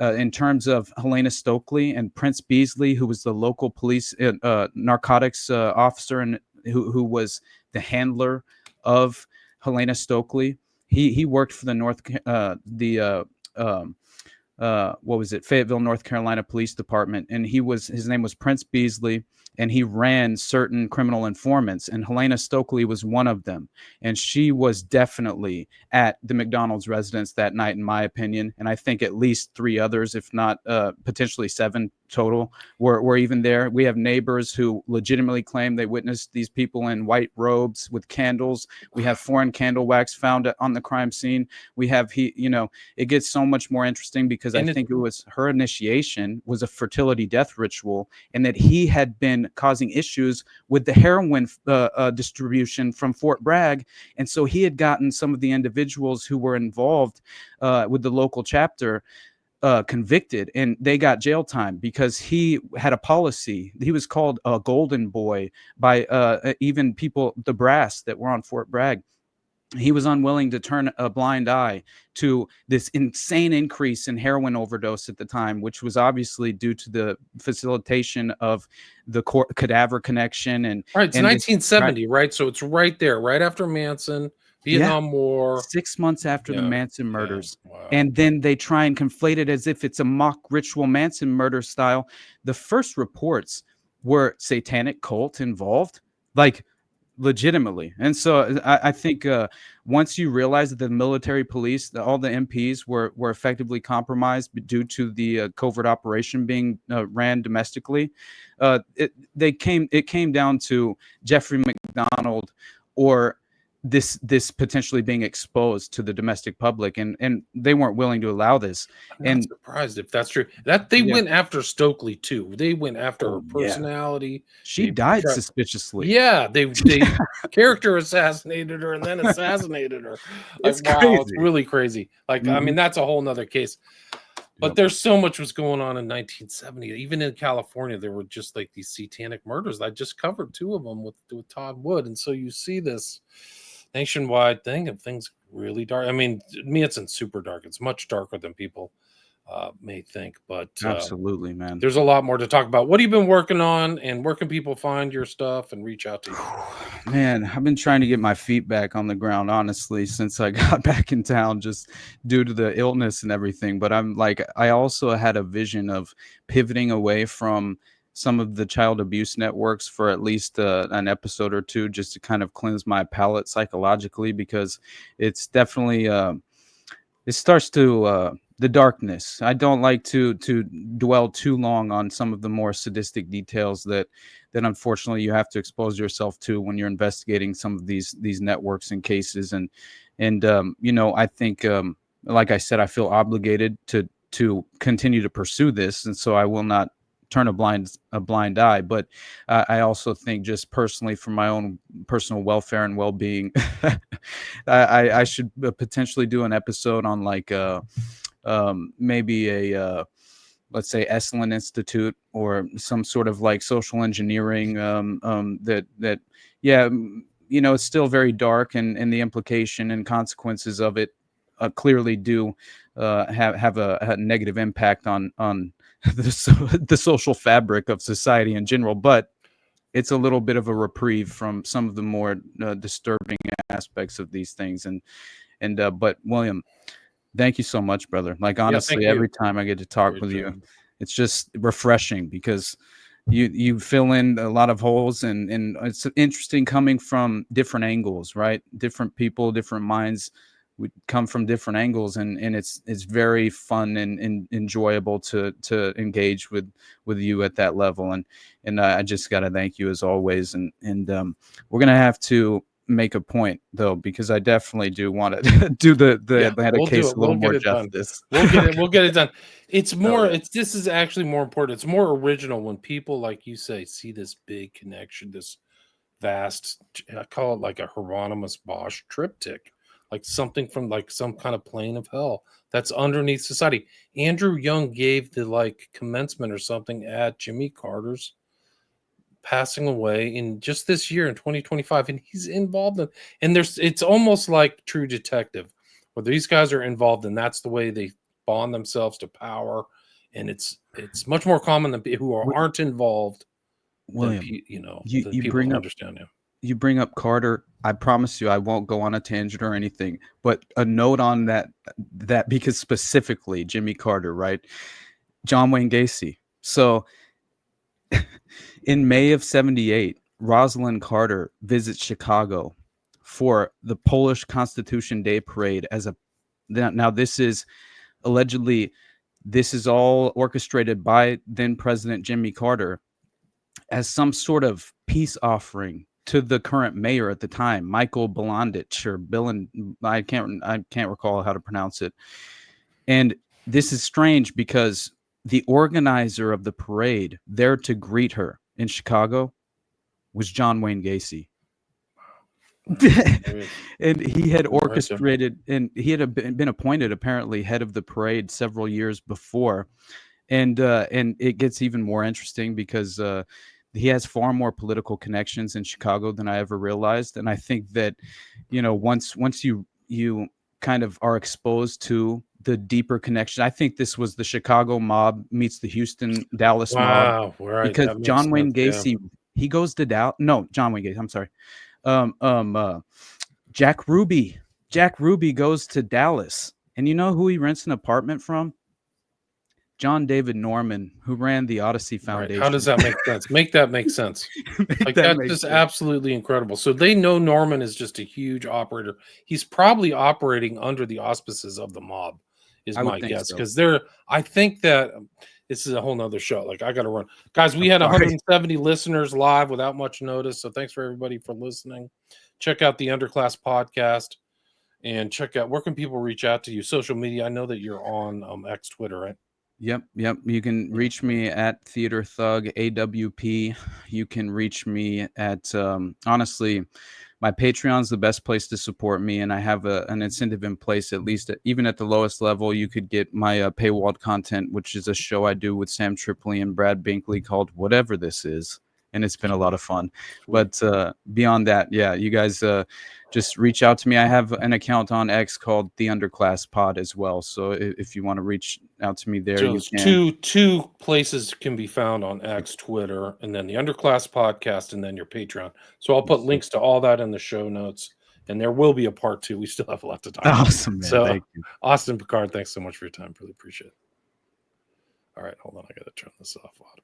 in terms of Helena Stokely and Prince Beasley, who was the local police narcotics officer and who was the handler of Helena Stokely, he worked for Fayetteville, North Carolina Police Department, and his name was Prince Beasley, and he ran certain criminal informants, and Helena Stokely was one of them, and she was definitely at the McDonald's residence that night, in my opinion, and I think at least 3 others, if not potentially 7 total, were even there. We have neighbors who legitimately claim they witnessed these people in white robes with candles. We have foreign candle wax found on the crime scene. We have it gets so much more interesting, because I think it was her initiation was a fertility death ritual, and that he had been causing issues with the heroin distribution from Fort Bragg, and so he had gotten some of the individuals who were involved with the local chapter convicted, and they got jail time because he had a policy. He was called a golden boy by even people, the brass that were on Fort Bragg. He was unwilling to turn a blind eye to this insane increase in heroin overdose at the time, which was obviously due to the facilitation of the cadaver connection. And right, it's 1970, right? So it's right there, right after Manson, Vietnam War. 6 months after the Manson murders. Yeah. Wow. And then they try and conflate it as if it's a mock ritual Manson murder style. The first reports were satanic cult involved. Like, legitimately. And so I think once you realize that the military police, all the MPs were effectively compromised due to the covert operation being ran domestically, it came down to Jeffrey McDonald or this potentially being exposed to the domestic public, and they weren't willing to allow this. I'm not surprised if that's true. That they went after Stokely too. They went after her personality. She died suspiciously. Yeah, they character assassinated her and then assassinated her. It's wow, crazy. It's really crazy. Like, I mean, that's a whole nother case. But there's so much was going on in 1970. Even in California, there were just like these satanic murders. I just covered 2 of them with Todd Wood, and so you see this nationwide thing of things really dark. I mean, to me, it's super dark. It's much darker than people may think, but absolutely, man, there's a lot more to talk about. What have you been working on, and where can people find your stuff and reach out to you? Man, I've been trying to get my feet back on the ground, honestly, since I got back in town, just due to the illness and everything. But I also had a vision of pivoting away from some of the child abuse networks for at least an episode or 2, just to kind of cleanse my palate psychologically, because it's definitely it starts to the darkness. I don't like to dwell too long on some of the more sadistic details that unfortunately you have to expose yourself to when you're investigating some of these networks and cases. And you know, I think like I said, I feel obligated to continue to pursue this, and so I will not turn a blind eye. But I also think, just personally, for my own personal welfare and well-being, I should potentially do an episode on like maybe a let's say Esalen Institute or some sort of like social engineering that yeah, you know, it's still very dark, and the implication and consequences of it clearly do have a negative impact on the social fabric of society in general. But it's a little bit of a reprieve from some of the more disturbing aspects of these things. And but William, thank you so much, brother. Like, honestly, every time I get to talk with you, it's just refreshing, because you fill in a lot of holes, and it's interesting coming from different angles, right? Different people, different minds would come from different angles, and it's very fun and enjoyable to engage with you at that level. And I just got to thank you as always. And we're gonna have to make a point, though, because I definitely do want to do the Atlanta case a little more justice. We'll get it done. It's more. This is actually more important. It's more original when people, like you say, see this big connection, this vast. I call it like a Hieronymus Bosch triptych, like something from like some kind of plane of hell that's underneath society. Andrew Young gave the like commencement or something at Jimmy Carter's passing away in just this year in 2025, and he's involved in, and it's almost like True Detective, where these guys are involved, and that's the way they bond themselves to power. And it's much more common than people who aren't involved. William, you bring up, understand now. You bring up Carter. I promise you I won't go on a tangent or anything, but a note on that because specifically Jimmy Carter, right? John Wayne Gacy. So in May of 1978, Rosalind Carter visits Chicago for the Polish Constitution Day parade now this is allegedly, this is all orchestrated by then President Jimmy Carter as some sort of peace offering to the current mayor at the time, Michael Bilandich, or I can't recall how to pronounce it. And this is strange because the organizer of the parade there to greet her in Chicago was John Wayne Gacy. And he had orchestrated, and he had been appointed apparently head of the parade several years before. And it gets even more interesting because he has far more political connections in Chicago than I ever realized. And I think that, you know, once you kind of are exposed to the deeper connection, I think this was the Chicago mob meets the Houston, Dallas mob. Right. Because John Wayne Gacy, he goes to Dallas. No, John Wayne Gacy. I'm sorry. Jack Ruby. Jack Ruby goes to Dallas, and you know who he rents an apartment from? John David Norman, who ran the Odyssey Right. Foundation. How does that make sense? Make that make sense. Like, that's just absolutely incredible. So they know Norman is just a huge operator. He's probably operating under the auspices of the mob, is my guess. Because I think that this is a whole nother show. Like, I got to run. Guys, we had 170 listeners live without much notice. So thanks for everybody for listening. Check out the Underclass podcast and check out, where can people reach out to you? Social media. I know that you're on X, Twitter, right? Yep. You can reach me at Theater Thug AWP. You can reach me at honestly, my Patreon's the best place to support me, and I have an incentive in place. At least, even at the lowest level, you could get my paywalled content, which is a show I do with Sam Tripoli and Brad Binkley called Whatever This Is, and it's been a lot of fun. But beyond that, yeah, you guys just reach out to me. I have an account on X called The Underclass Pod as well. So if you want to reach out to me there, so you can. Two places can be found on X, Twitter, and then the Underclass podcast, and then your Patreon. So I'll put links to all that in the show notes, and there will be a part 2. We still have a lot to talk about. Awesome, man. So, thank you. Austin Picard, thanks so much for your time. Really appreciate it. All right, hold on. I got to turn this off.